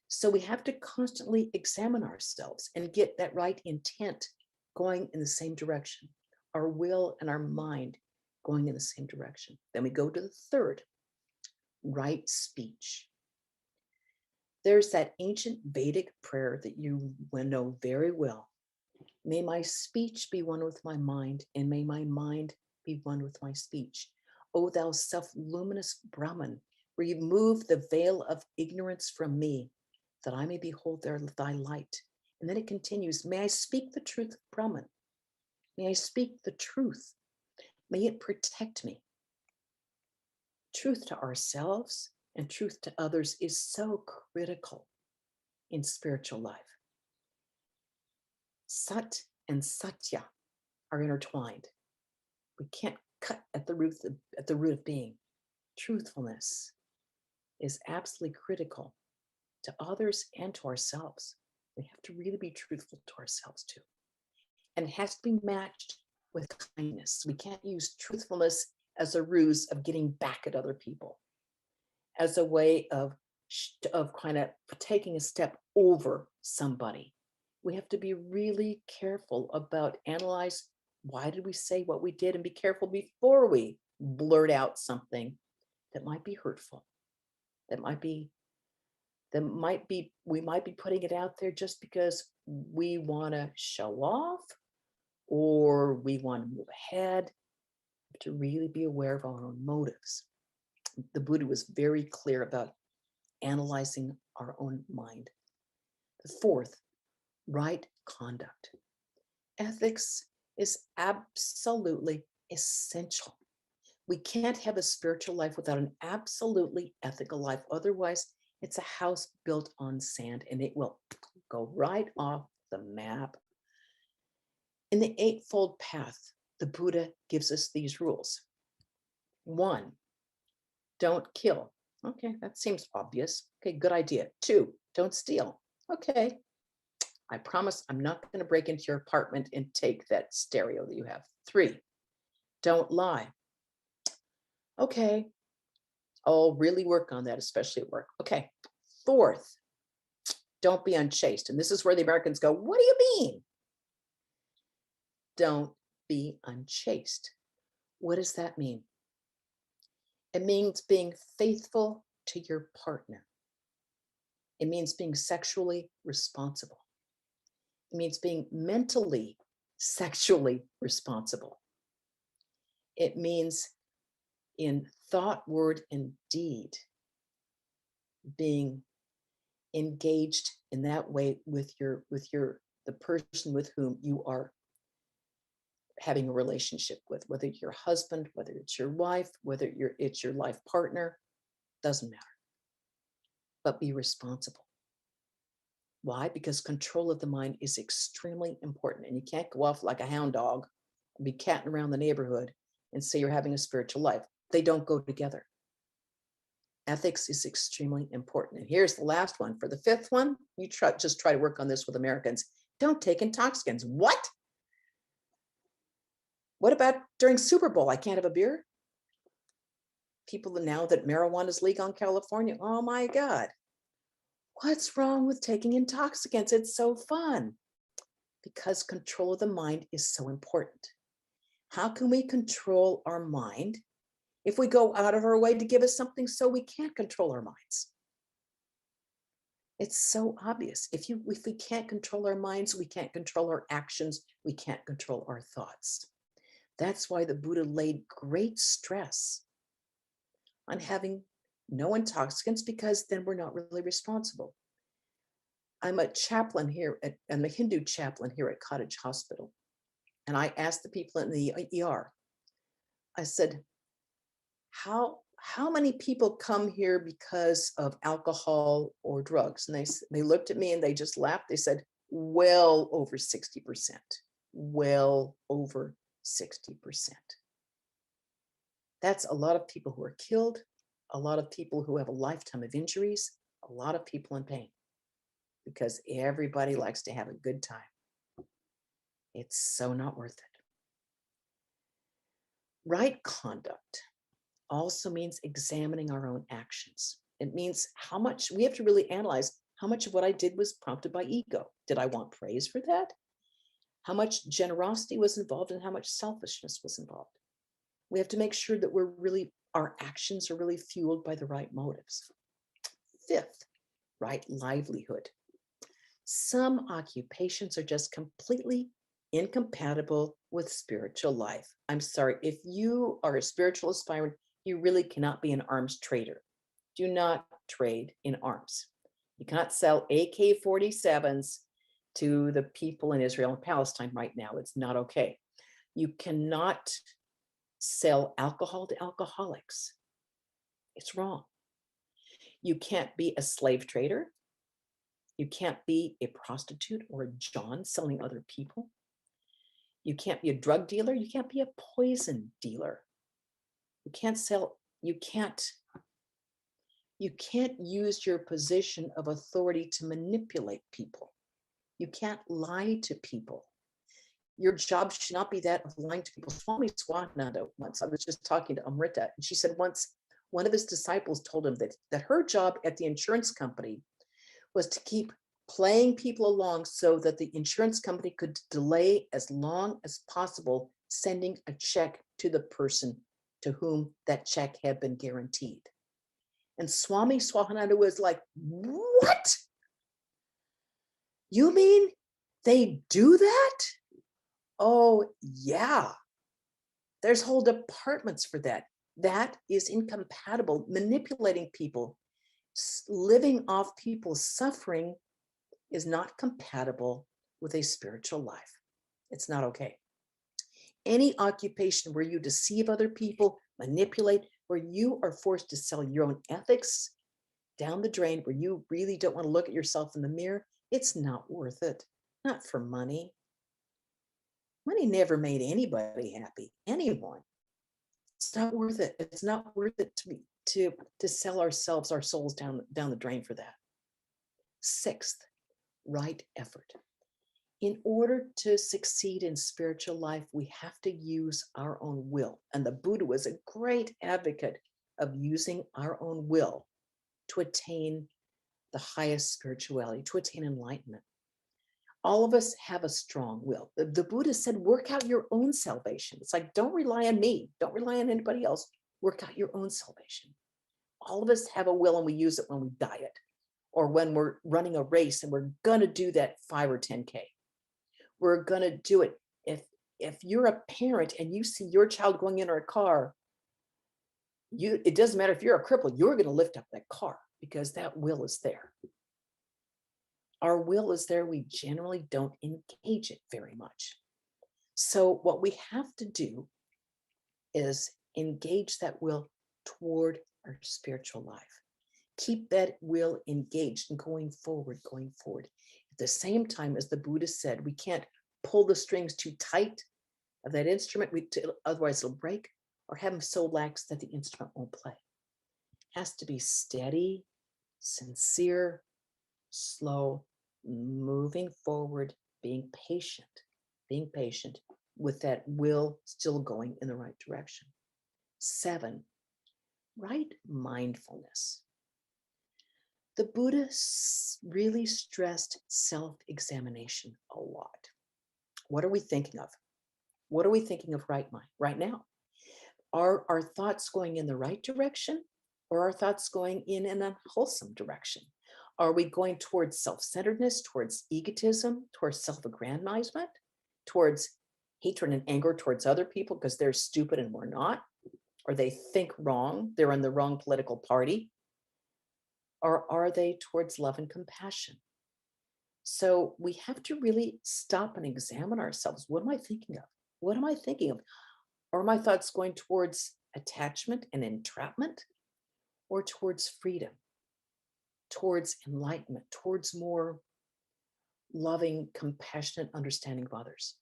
So we have to constantly examine ourselves and get that right intent going in the same direction, our will and our mind going in the same direction. Then we go to the third, right speech. There's that ancient Vedic prayer that you know very well. May my speech be one with my mind, and may my mind be one with my speech. O thou self-luminous Brahman, remove the veil of ignorance from me, that I may behold thy light. And then it continues, may I speak the truth of Brahman. May I speak the truth. May it protect me. Truth to ourselves and truth to others is so critical in spiritual life. Sat and Satya are intertwined. We can't cut at the root of being. Truthfulness is absolutely critical to others and to ourselves. We have to really be truthful to ourselves too. And it has to be matched with kindness. We can't use truthfulness as a ruse of getting back at other people, as a way of kind of taking a step over somebody. We have to be really careful about analyze, why did we say what we did, and be careful before we blurt out something that might be hurtful, we might be putting it out there just because we want to show off or we want to move ahead. To really be aware of our own motives. The Buddha was very clear about analyzing our own mind. The fourth, right conduct. Ethics is absolutely essential. We can't have a spiritual life without an absolutely ethical life. Otherwise, it's a house built on sand and it will go right off the map. In the Eightfold Path, the Buddha gives us these rules. 1, don't kill. Okay, that seems obvious. Okay, good idea. 2, don't steal. Okay, I promise I'm not going to break into your apartment and take that stereo that you have. 3, don't lie. Okay, I'll really work on that, especially at work. Okay, 4th, don't be unchaste. And this is where the Americans go, what do you mean? Don't be unchaste. What does that mean? It means being faithful to your partner. It means being sexually responsible. It means being mentally, sexually responsible. It means in thought, word, and deed, being engaged in that way with the person with whom you are having a relationship with, whether it's your husband, whether it's your wife, whether it's your life partner, doesn't matter. But be responsible. Why? Because control of the mind is extremely important, and you can't go off like a hound dog and be catting around the neighborhood and say you're having a spiritual life. They don't go together. Ethics is extremely important. And here's the last one. For the fifth one, you just try to work on this with Americans. Don't take intoxicants. What? What about during Super Bowl? I can't have a beer? People now that marijuana is legal in California, oh my God. What's wrong with taking intoxicants? It's so fun. Because control of the mind is so important. How can we control our mind if we go out of our way to give us something so we can't control our minds? It's so obvious. If we can't control our minds, we can't control our actions, we can't control our thoughts. That's why the Buddha laid great stress on having no intoxicants, because then we're not really responsible. I'm a chaplain here, I'm a Hindu chaplain here at Cottage Hospital. And I asked the people in the ER, I said, how many people come here because of alcohol or drugs? And they looked at me and they just laughed. They said, well over 60%, well over 60%. That's a lot of people who are killed, a lot of people who have a lifetime of injuries, a lot of people in pain, because everybody likes to have a good time. It's so not worth it. Right conduct also means examining our own actions. It means how much we have to really analyze how much of what I did was prompted by ego. Did I want praise for that? How much generosity was involved and how much selfishness was involved? We have to make sure that our actions are really fueled by the right motives. Fifth, right livelihood. Some occupations are just completely incompatible with spiritual life. I'm sorry, if you are a spiritual aspirant, you really cannot be an arms trader. Do not trade in arms. You cannot sell AK-47s to the people in Israel and Palestine right now. It's not okay. You cannot sell alcohol to alcoholics. It's wrong. You can't be a slave trader. You can't be a prostitute or a John selling other people. You can't be a drug dealer. You can't be a poison dealer. You can't use your position of authority to manipulate people. You can't lie to people. Your job should not be that of lying to people. Swami Swahananda once, I was just talking to Amrita, and she said once one of his disciples told him that her job at the insurance company was to keep playing people along so that the insurance company could delay as long as possible sending a check to the person to whom that check had been guaranteed. And Swami Swahananda was like, what? You mean they do that? Oh, yeah. There's whole departments for that. That is incompatible. Manipulating people, living off people's suffering is not compatible with a spiritual life. It's not okay. Any occupation where you deceive other people, manipulate, where you are forced to sell your own ethics down the drain, where you really don't want to look at yourself in the mirror, it's not worth it. Not for money. Money never made anybody happy, anyone. It's not worth it. It's not worth it to sell our souls down the drain for that. Sixth, right effort. In order to succeed in spiritual life, we have to use our own will. And the Buddha was a great advocate of using our own will to attain the highest spirituality, to attain enlightenment. All of us have a strong will. The Buddha said, work out your own salvation. It's like, don't rely on me. Don't rely on anybody else. Work out your own salvation. All of us have a will and we use it when we diet. or when we're running a race and we're going to do that 5 or 10K. We're going to do it. If you're a parent and you see your child going in a car, it doesn't matter if you're a cripple, you're going to lift up that car because that will is there. Our will is there. We generally don't engage it very much. So what we have to do is engage that will toward our spiritual life. Keep that will engaged and going forward. At the same time, as the Buddha said, we can't pull the strings too tight of that instrument, otherwise it'll break, or have them so lax that the instrument won't play. It has to be steady, sincere, slow, moving forward, being patient with that will still going in the right direction. 7, right mindfulness. The Buddha really stressed self-examination a lot. What are we thinking of? What are we thinking of right now? Are our thoughts going in the right direction, or are our thoughts going in an unwholesome direction? Are we going towards self-centeredness, towards egotism, towards self-aggrandizement, towards hatred and anger towards other people because they're stupid and we're not? Or they think wrong, they're in the wrong political party? Or are they towards love and compassion? So we have to really stop and examine ourselves. What am I thinking of? What am I thinking of? Are my thoughts going towards attachment and entrapment, or towards freedom, towards enlightenment, towards more loving, compassionate understanding of others?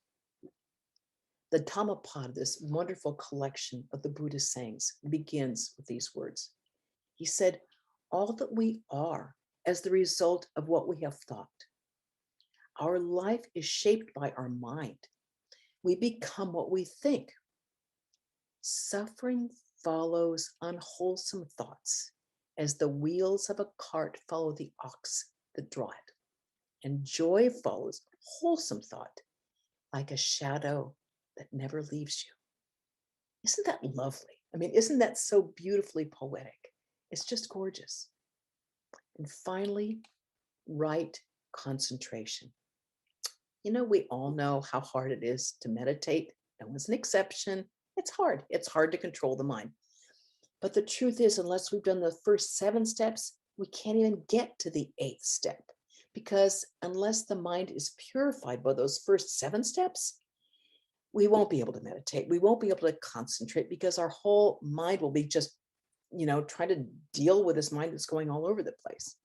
The Dhammapada, this wonderful collection of the Buddha's sayings, begins with these words. He said, all that we are as the result of what we have thought. Our life is shaped by our mind. We become what we think. Suffering follows unwholesome thoughts as the wheels of a cart follow the ox that draw it. And joy follows wholesome thought like a shadow that never leaves you. Isn't that lovely? I mean, isn't that so beautifully poetic? It's just gorgeous. And finally, right concentration. You know, we all know how hard it is to meditate. No one's an exception. It's hard. It's hard to control the mind. But the truth is, unless we've done the first 7 steps, we can't even get to the 8th step. Because unless the mind is purified by those first 7 steps, we won't be able to meditate. We won't be able to concentrate because our whole mind will be just, trying to deal with this mind that's going all over the place.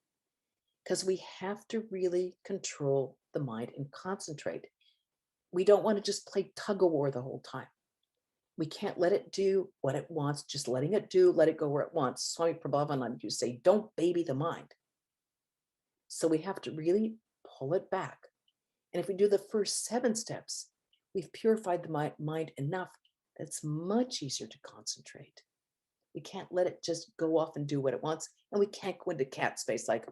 Because we have to really control the mind and concentrate. We don't want to just play tug of war the whole time. We can't let it do what it wants, just letting it do, let it go where it wants. Swami Pravrajika used to say, don't baby the mind. So we have to really pull it back. And if we do the first 7 steps, we've purified the mind enough that it's much easier to concentrate. We can't let it just go off and do what it wants. And we can't go into cat space like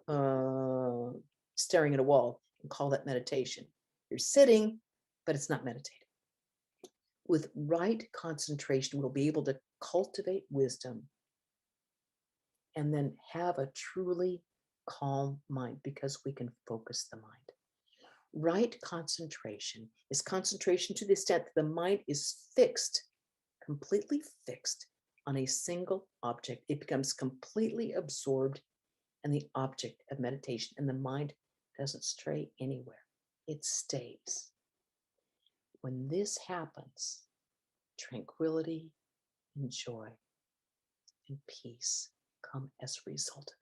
staring at a wall and call that meditation. You're sitting, but it's not meditating. With right concentration, we'll be able to cultivate wisdom and then have a truly calm mind because we can focus the mind. Right concentration is concentration to the extent that the mind is fixed, completely fixed on a single object. It becomes completely absorbed in the object of meditation, and the mind doesn't stray anywhere. It stays. When this happens, tranquility and joy and peace come as a result of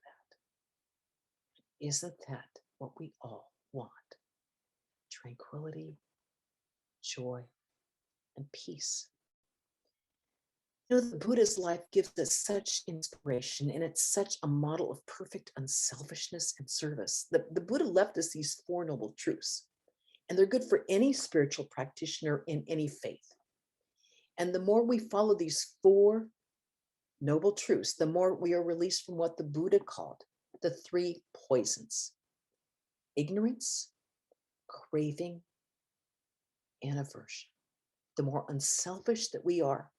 that. Isn't that what we all want? Tranquility, joy, and peace. The Buddha's life gives us such inspiration, and it's such a model of perfect unselfishness and service. The Buddha left us these 4 noble truths, and they're good for any spiritual practitioner in any faith. And the more we follow these 4 noble truths, the more we are released from what the Buddha called the 3 poisons: ignorance, craving, and aversion. The more unselfish that we are,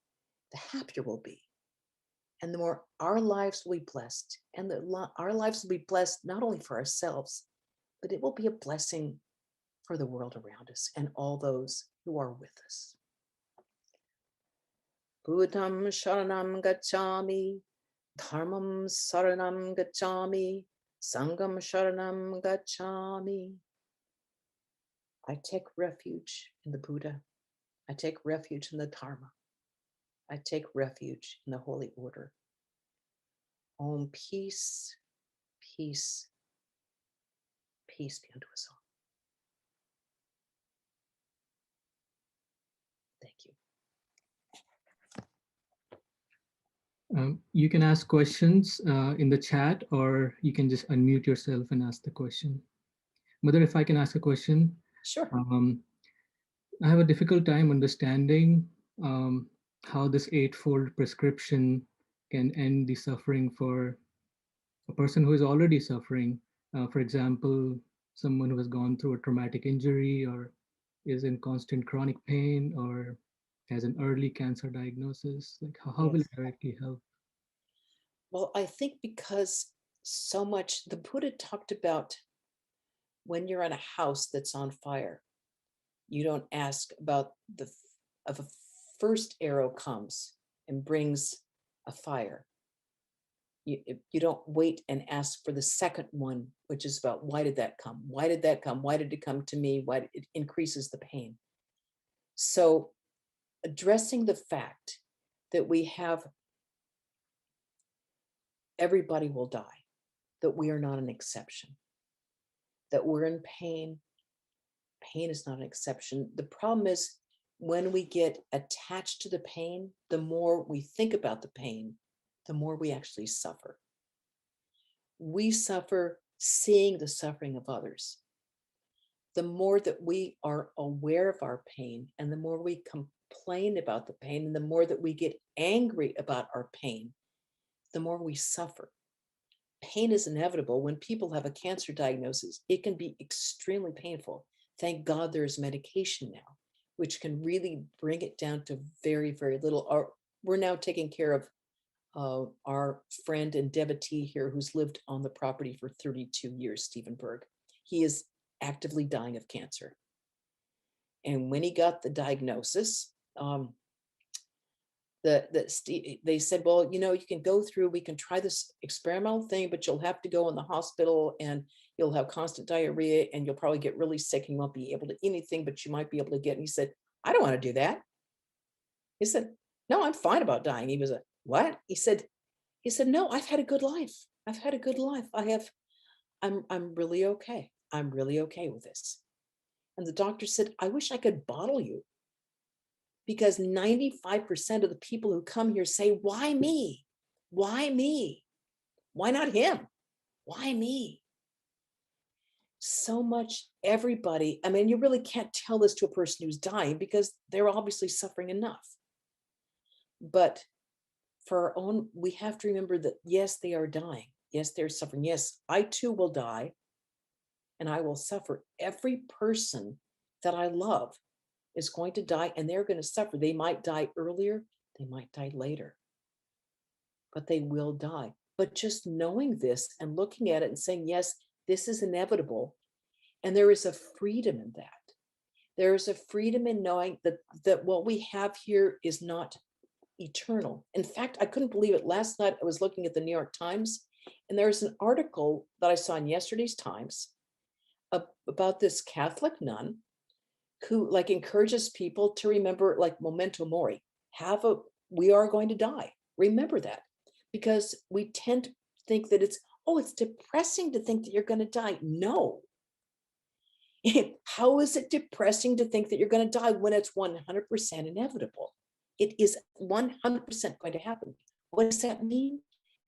the happier we'll be. and the more our lives will be blessed. And our lives will be blessed not only for ourselves, but it will be a blessing for the world around us and all those who are with us. Buddham sharanam gacchami, dharmam saranam gacchami, sangam sharanam gacchami. I take refuge in the Buddha. I take refuge in the Dharma. I take refuge in the Holy Order. Om, peace, peace, peace be unto us all. Thank you. You can ask questions in the chat, or you can just unmute yourself and ask the question. Mother, if I can ask a question. Sure. I have a difficult time understanding how this eightfold prescription can end the suffering for a person who is already suffering. For example, someone who has gone through a traumatic injury or is in constant chronic pain or has an early cancer diagnosis. Like how will it directly help? Well, I think because so much, the Buddha talked about when you're in a house that's on fire, you don't ask about if a first arrow comes and brings a fire. You don't wait and ask for the second one, which is about why did that come? Why did that come? Why did it come to me? Why it increases the pain? So addressing the fact that we have, everybody will die, that we are not an exception, that we're in pain. Pain is not an exception. The problem is when we get attached to the pain, the more we think about the pain, the more we actually suffer. We suffer seeing the suffering of others. The more that we are aware of our pain and the more we complain about the pain and the more that we get angry about our pain, the more we suffer. Pain is inevitable. When people have a cancer diagnosis, it can be extremely painful. Thank God there's medication now, which can really bring it down to very, very little. We're now taking care of our friend and devotee here who's lived on the property for 32 years, Stephen Berg. He is actively dying of cancer. And when he got the diagnosis, they said, well, you can go through, we can try this experimental thing, but you'll have to go in the hospital and you'll have constant diarrhea and you'll probably get really sick and you won't be able to eat anything, but you might be able to get, and he said, I don't want to do that. He said, no, I'm fine about dying. He was like, what? He said, no, I've had a good life. I've had a good life. I'm really okay. I'm really okay with this. And the doctor said, I wish I could bottle you, because 95% of the people who come here say, why me? Why me? Why not him? Why me? So much everybody, I mean, you really can't tell this to a person who's dying because they're obviously suffering enough. But for our own, we have to remember that, yes, they are dying. Yes, they're suffering. Yes, I too will die and I will suffer. Every person that I love is going to die and they're going to suffer. They might die earlier, they might die later, but they will die. But just knowing this and looking at it and saying, yes, this is inevitable. And there is a freedom in that. There is a freedom in knowing that what we have here is not eternal. In fact, I couldn't believe it. Last night, I was looking at the New York Times, and there's an article that I saw in yesterday's Times about this Catholic nun who encourages people to remember, memento mori, we are going to die. Remember that, because we tend to think that it's depressing to think that you're going to die. No. How is it depressing to think that you're going to die when it's 100% inevitable? It is 100% going to happen. What does that mean?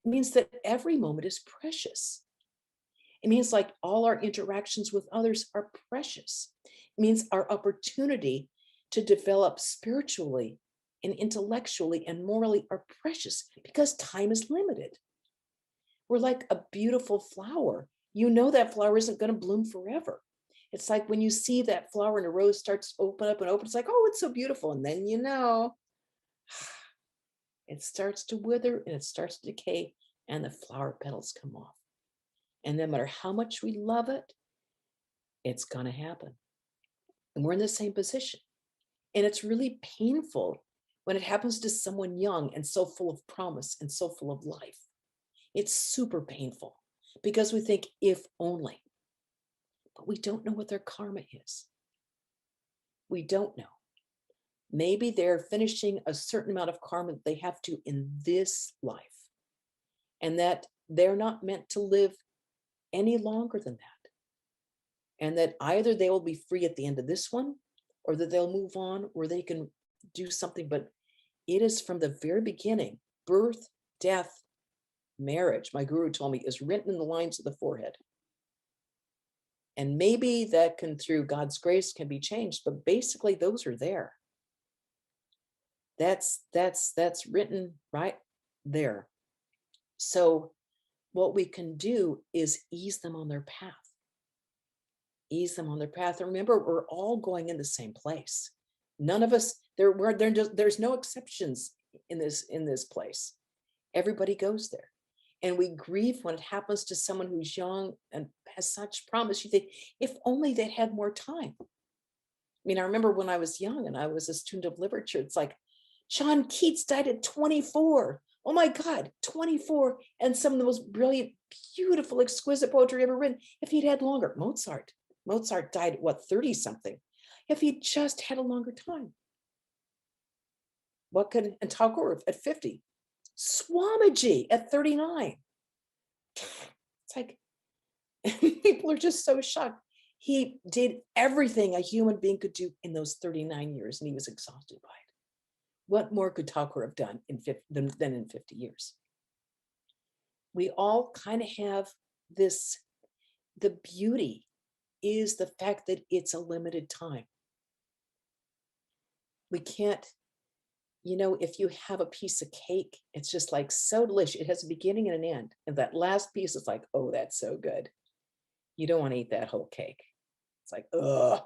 It means that every moment is precious. It means all our interactions with others are precious. It means our opportunity to develop spiritually and intellectually and morally are precious because time is limited. We're like a beautiful flower. That flower isn't going to bloom forever. It's like when you see that flower and a rose starts to open up and open, it's like, oh, it's so beautiful. And then It starts to wither and it starts to decay, and the flower petals come off. And no matter how much we love it, it's going to happen. And we're in the same position. And it's really painful when it happens to someone young and so full of promise and so full of life. It's super painful because we think, if only. But we don't know what their karma is. We don't know. Maybe they're finishing a certain amount of karma that they have to in this life, and that they're not meant to live any longer than that. And that either they will be free at the end of this one, or that they'll move on, or they can do something. But it is from the very beginning, birth, death, marriage, my guru told me, is written in the lines of the forehead. And maybe that can, through God's grace, can be changed, but basically those are there. That's written right there. So what we can do is ease them on their path. Ease them on their path. And remember, we're all going in the same place. None of us, there's no exceptions in this place. Everybody goes there. And we grieve when it happens to someone who's young and has such promise. You think, if only they'd had more time. I mean, I remember when I was young and I was a student of literature, it's like, John Keats died at 24. Oh my God, 24. And some of the most brilliant, beautiful, exquisite poetry ever written. If he'd had longer, Mozart died at what, 30 something. If he'd just had a longer time. And Tagore at 50. Swamiji at 39. It's like, people are just so shocked. He did everything a human being could do in those 39 years, and he was exhausted by it. What more could Tagore have done than in 50 years? We all kind of have this. The beauty is the fact that it's a limited time. We can't, if you have a piece of cake, it's just like so delicious. It has a beginning and an end. And that last piece is like, oh, that's so good. You don't want to eat that whole cake. It's like, ugh.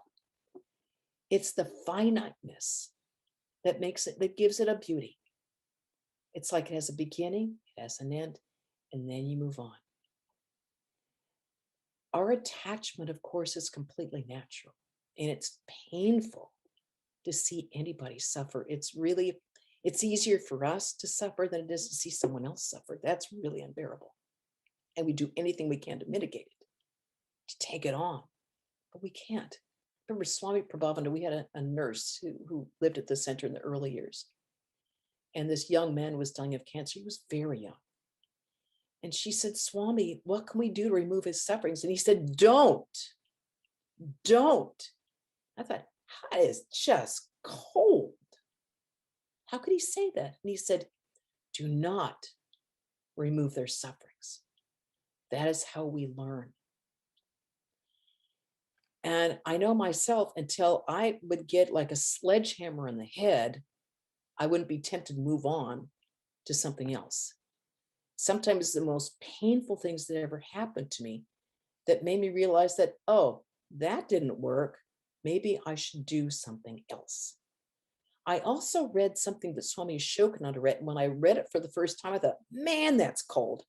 It's the finiteness that gives it a beauty. It's like it has a beginning, it has an end, and then you move on. Our attachment, of course, is completely natural, and it's painful to see anybody suffer. It's easier for us to suffer than it is to see someone else suffer. That's really unbearable. And we do anything we can to mitigate it, to take it on, but we can't. Remember Swami Prabhavananda, we had a nurse who lived at the center in the early years. And this young man was dying of cancer. He was very young. And she said, Swami, what can we do to remove his sufferings? And he said, don't. I thought, that is just cold. How could he say that? And he said, do not remove their sufferings. That is how we learn. And I know myself, until I would get like a sledgehammer in the head, I wouldn't be tempted to move on to something else. Sometimes the most painful things that ever happened to me that made me realize that, oh, that didn't work. Maybe I should do something else. I also read something that Swami Shokananda read. And when I read it for the first time, I thought, man, that's cold.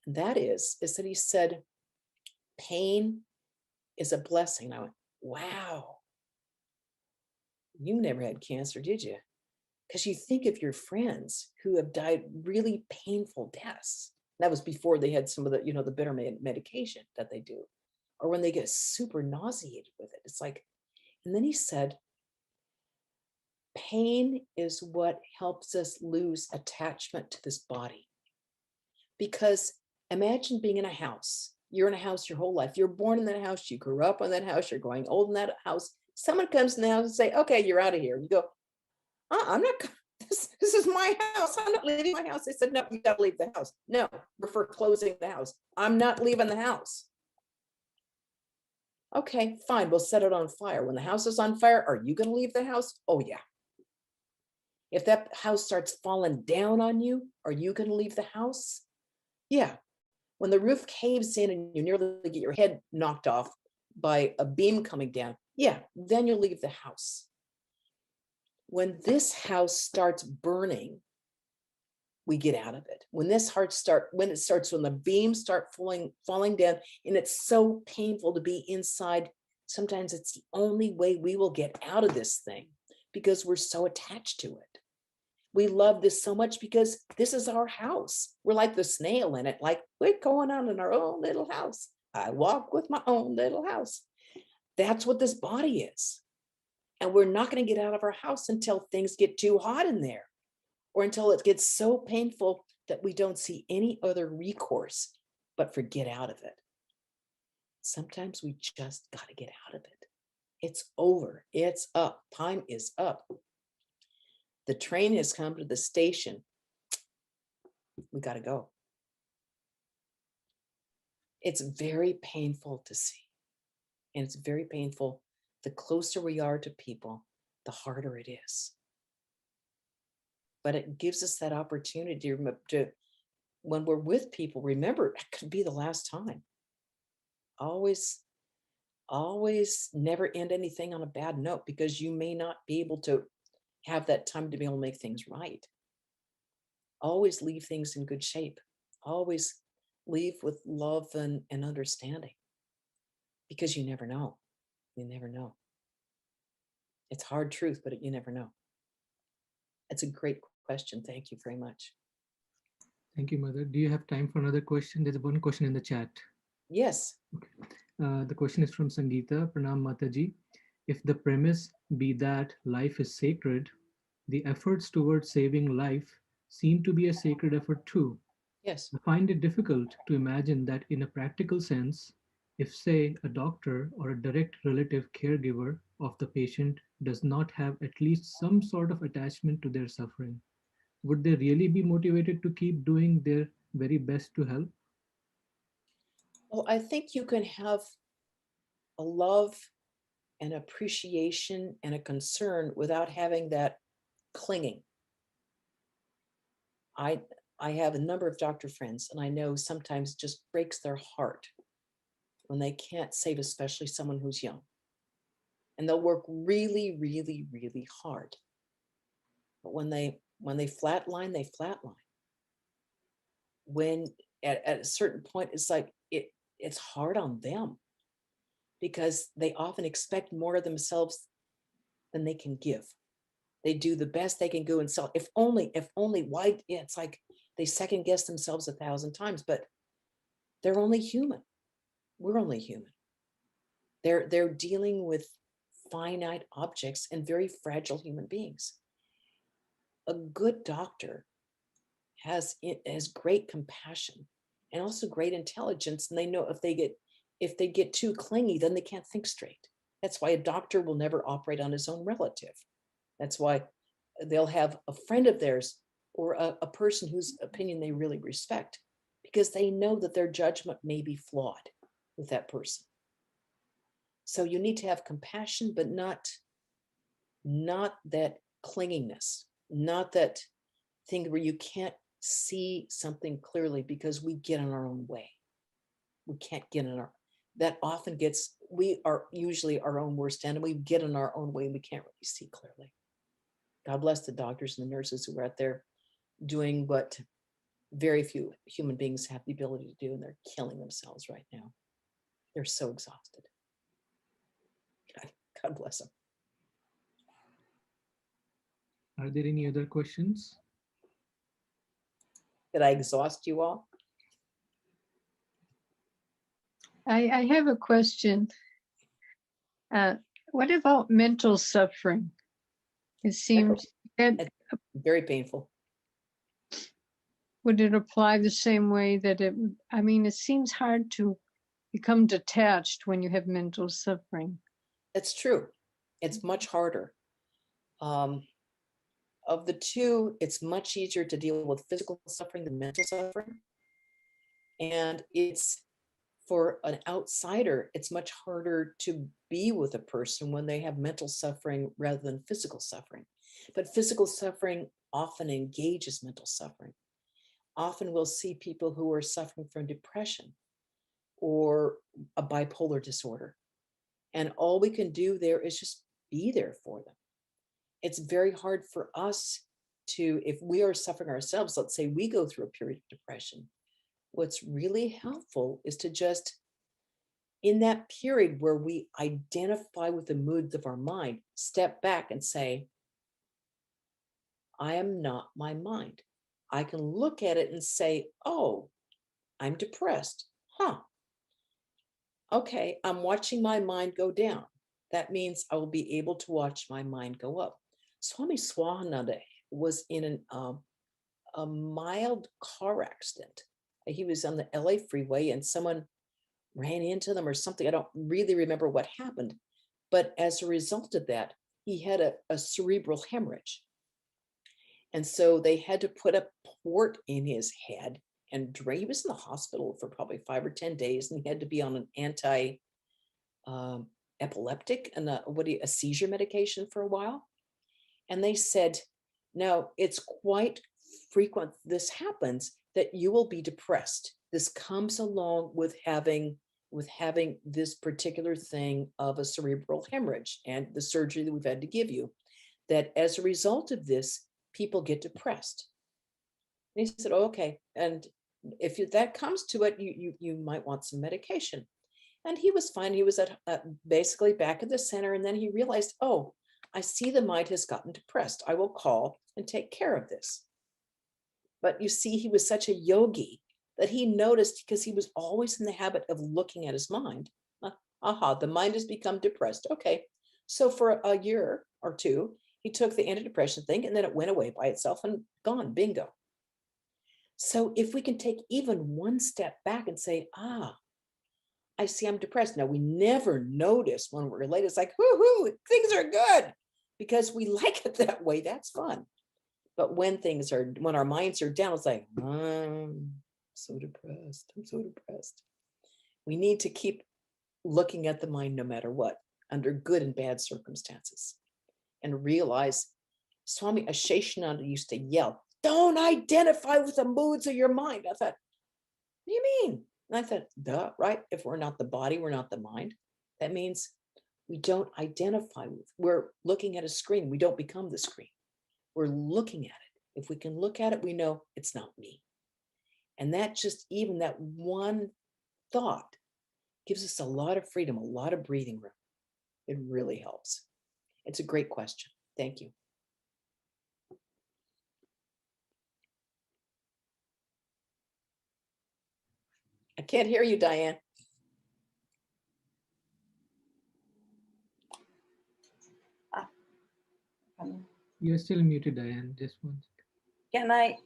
And that is that he said, pain is a blessing. And I went, wow, you never had cancer, did you? Because you think of your friends who have died really painful deaths. That was before they had some of the, the bitter medication that they do, or when they get super nauseated with it. It's like, and then he said, pain is what helps us lose attachment to this body. Because imagine being in a house. You're in a house your whole life. You're born in that house. You grew up in that house. You're growing old in that house. Someone comes in the house and say, okay, you're out of here. You go, I'm not, this is my house. I'm not leaving my house. They said, no, you got to leave the house. No, we're foreclosing the house. I'm not leaving the house. Okay, fine. We'll set it on fire. When the house is on fire, are you going to leave the house? Oh, yeah. If that house starts falling down on you, are you going to leave the house? Yeah. When the roof caves in and you nearly get your head knocked off by a beam coming down, yeah, then you'll leave the house. When this house starts burning, we get out of it. When the beams start falling down, and it's so painful to be inside, sometimes it's the only way we will get out of this thing, because we're so attached to it. We love this so much because this is our house. We're like the snail in it, like we're going on in our own little house. I walk with my own little house. That's what this body is. And we're not going to get out of our house until things get too hot in there, or until it gets so painful that we don't see any other recourse but for get out of it. Sometimes we just got to get out of it. It's over. It's up. Time is up. The train has come to the station. We got to go. It's very painful to see. And it's very painful. The closer we are to people, the harder it is. But it gives us that opportunity to, when we're with people, remember, it could be the last time. Always never end anything on a bad note, because you may not be able to have that time to be able to make things right. Always leave things in good shape. Always leave with love and understanding, because you never know. You never know. It's hard truth, but you never know. It's a great question. Thank you very much. Thank you, Mother. Do you have time for another question? There's one question in the chat. Yes. Okay. The question is from Sangeeta. Pranam Mataji. If the premise be that life is sacred, the efforts towards saving life seem to be a sacred effort too. Yes. I find it difficult to imagine that in a practical sense, if, say, a doctor or a direct relative caregiver of the patient does not have at least some sort of attachment to their suffering, would they really be motivated to keep doing their very best to help? Well, I think you can have a love and appreciation and a concern without having that clinging. I have a number of doctor friends, and I know sometimes it just breaks their heart when they can't save, especially someone who's young. And they'll work really, really, really hard. But when they flatline, they flatline. When at a certain point, it's like it's hard on them, because they often expect more of themselves than they can give. They do the best they can do and sell. If only, why? Yeah, it's like they second guess themselves 1,000 times, but they're only human. We're only human. They're dealing with finite objects and very fragile human beings. A good doctor has great compassion and also great intelligence, and they know if they get too clingy, then they can't think straight. That's why a doctor will never operate on his own relative. That's why they'll have a friend of theirs or a person whose opinion they really respect, because they know that their judgment may be flawed with that person. So you need to have compassion, but not that clinginess, not that thing where you can't see something clearly because we get in our own way. We can't get in that often we are usually our own worst enemy. We get in our own way and we can't really see clearly. God bless the doctors and the nurses who are out there doing what very few human beings have the ability to do, and they're killing themselves right now. They're so exhausted. God bless them. Are there any other questions? Did I exhaust you all? I have a question. What about mental suffering? It seems that very painful. Would it apply the same way that it seems hard to become detached when you have mental suffering. That's true. It's much harder. Of the two, it's much easier to deal with physical suffering than mental suffering. And it's, for an outsider, it's much harder to be with a person when they have mental suffering rather than physical suffering. But physical suffering often engages mental suffering. Often we'll see people who are suffering from depression or a bipolar disorder. And all we can do there is just be there for them. It's very hard for us to, if we are suffering ourselves, let's say we go through a period of depression, what's really helpful is to just, in that period where we identify with the moods of our mind, step back and say, I am not my mind. I can look at it and say, oh, I'm depressed. Huh. Okay, I'm watching my mind go down. That means I will be able to watch my mind go up. Swami Swahananda was in a mild car accident. He was on the LA freeway and someone ran into them or something. I don't really remember what happened. But as a result of that, he had a cerebral hemorrhage. And so they had to put a port in his head and drain. He was in the hospital for probably 5 or 10 days, and he had to be on an epileptic and a seizure medication for a while. And they said, now it's quite frequent, this happens, that you will be depressed. This comes along with having this particular thing of a cerebral hemorrhage and the surgery that we've had to give you, that as a result of this, people get depressed. And he said, oh, okay. And if that comes to it, you might want some medication. And he was fine. He was at basically back at the center. And then he realized, oh, I see the mind has gotten depressed. I will call and take care of this. But you see, he was such a yogi that he noticed, because he was always in the habit of looking at his mind. The mind has become depressed. Okay. So for a year or two, he took the antidepressant thing and then it went away by itself and gone, bingo. So if we can take even one step back and say, I see I'm depressed. Now, we never notice when we're related. It's like, whoo, things are good because we like it that way. That's fun. But when our minds are down, it's like, I'm so depressed. I'm so depressed. We need to keep looking at the mind no matter what, under good and bad circumstances, and realize Swami Asheshananda used to yell, don't identify with the moods of your mind. I thought, what do you mean? And I thought, duh, right? If we're not the body, we're not the mind. That means we don't identify with, we're looking at a screen. We don't become the screen. We're looking at it. If we can look at it, we know it's not me. And that just, even that one thought gives us a lot of freedom, a lot of breathing room. It really helps. It's a great question. Thank you. I can't hear you, Diane. You're still muted, Diane. Just one second. Can I?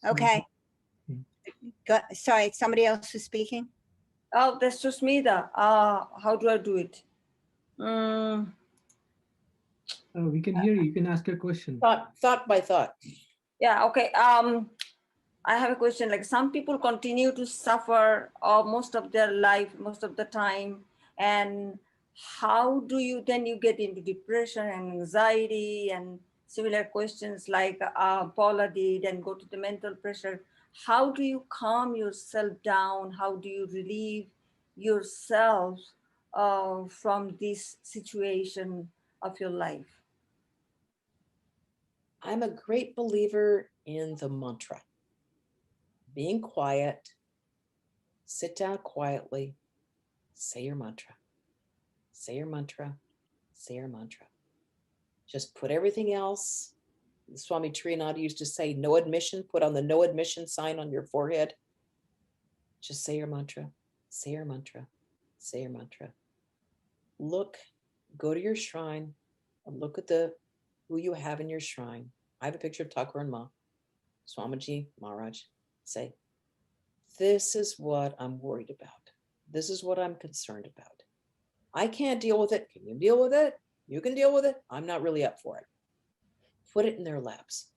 Okay. Sorry, somebody else is speaking. Oh, that's Susmita. How do I do it? Oh, we can hear you. You can ask your question. Thought by thought. Yeah, okay. I have a question. Like, some people continue to suffer most of their life, most of the time. And how do you get into depression and anxiety and similar questions like Paula did, and go to the mental pressure? How do you calm yourself down? How do you relieve yourself from this situation of your life? I'm a great believer in the mantra. Being quiet, sit down quietly, say your mantra, say your mantra, say your mantra. Just put everything else. Swami Triyananda used to say, no admission, put on the no admission sign on your forehead. Just say your mantra, say your mantra, say your mantra. Look, go to your shrine and look at who you have in your shrine. I have a picture of Thakur and Ma, Swamiji Maharaj. Say, this is what I'm worried about. This is what I'm concerned about. I can't deal with it. Can you deal with it? You can deal with it. I'm not really up for it. Put it in their laps.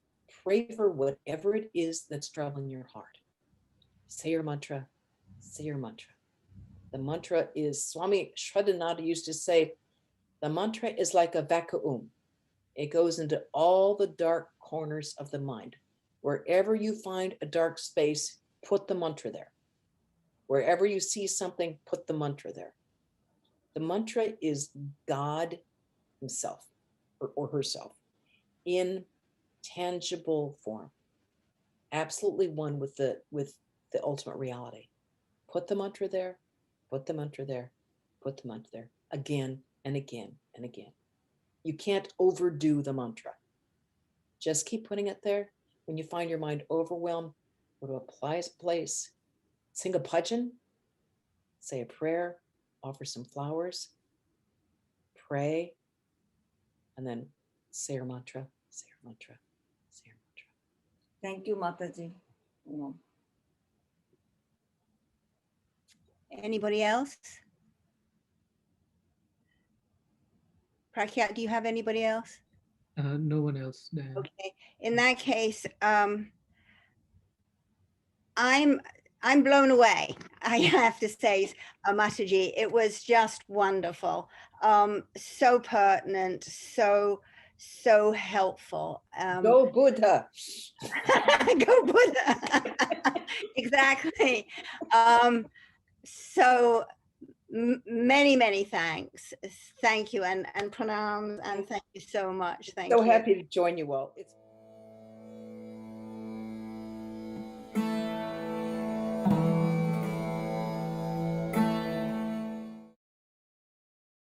Pray for whatever it is that's troubling your heart. Say your mantra. Say your mantra. The mantra is, Swami Shraddhananda used to say, the mantra is like a vacuum. It goes into all the dark corners of the mind. Wherever you find a dark space, put the mantra there. Wherever you see something, put the mantra there. The mantra is God himself. or herself in tangible form, absolutely one with the ultimate reality. Put the mantra there, put the mantra there, put the mantra there, again and again and again. You can't overdo the mantra. Just keep putting it there. When you find your mind overwhelmed, go to a place, sing a bhajan, say a prayer, offer some flowers, pray, and then say your mantra, say your mantra, say your mantra. Thank you, Mataji. No. Anybody else? Prakhya, do you have anybody else? No one else, Diane. Okay, in that case, I'm blown away, I have to say, Mataji. It was just wonderful. So pertinent, so helpful. Go Buddha. Go Buddha. Exactly. So many thanks. Thank you, and pranams, and thank you so much. Thank you. So happy to join you all. It's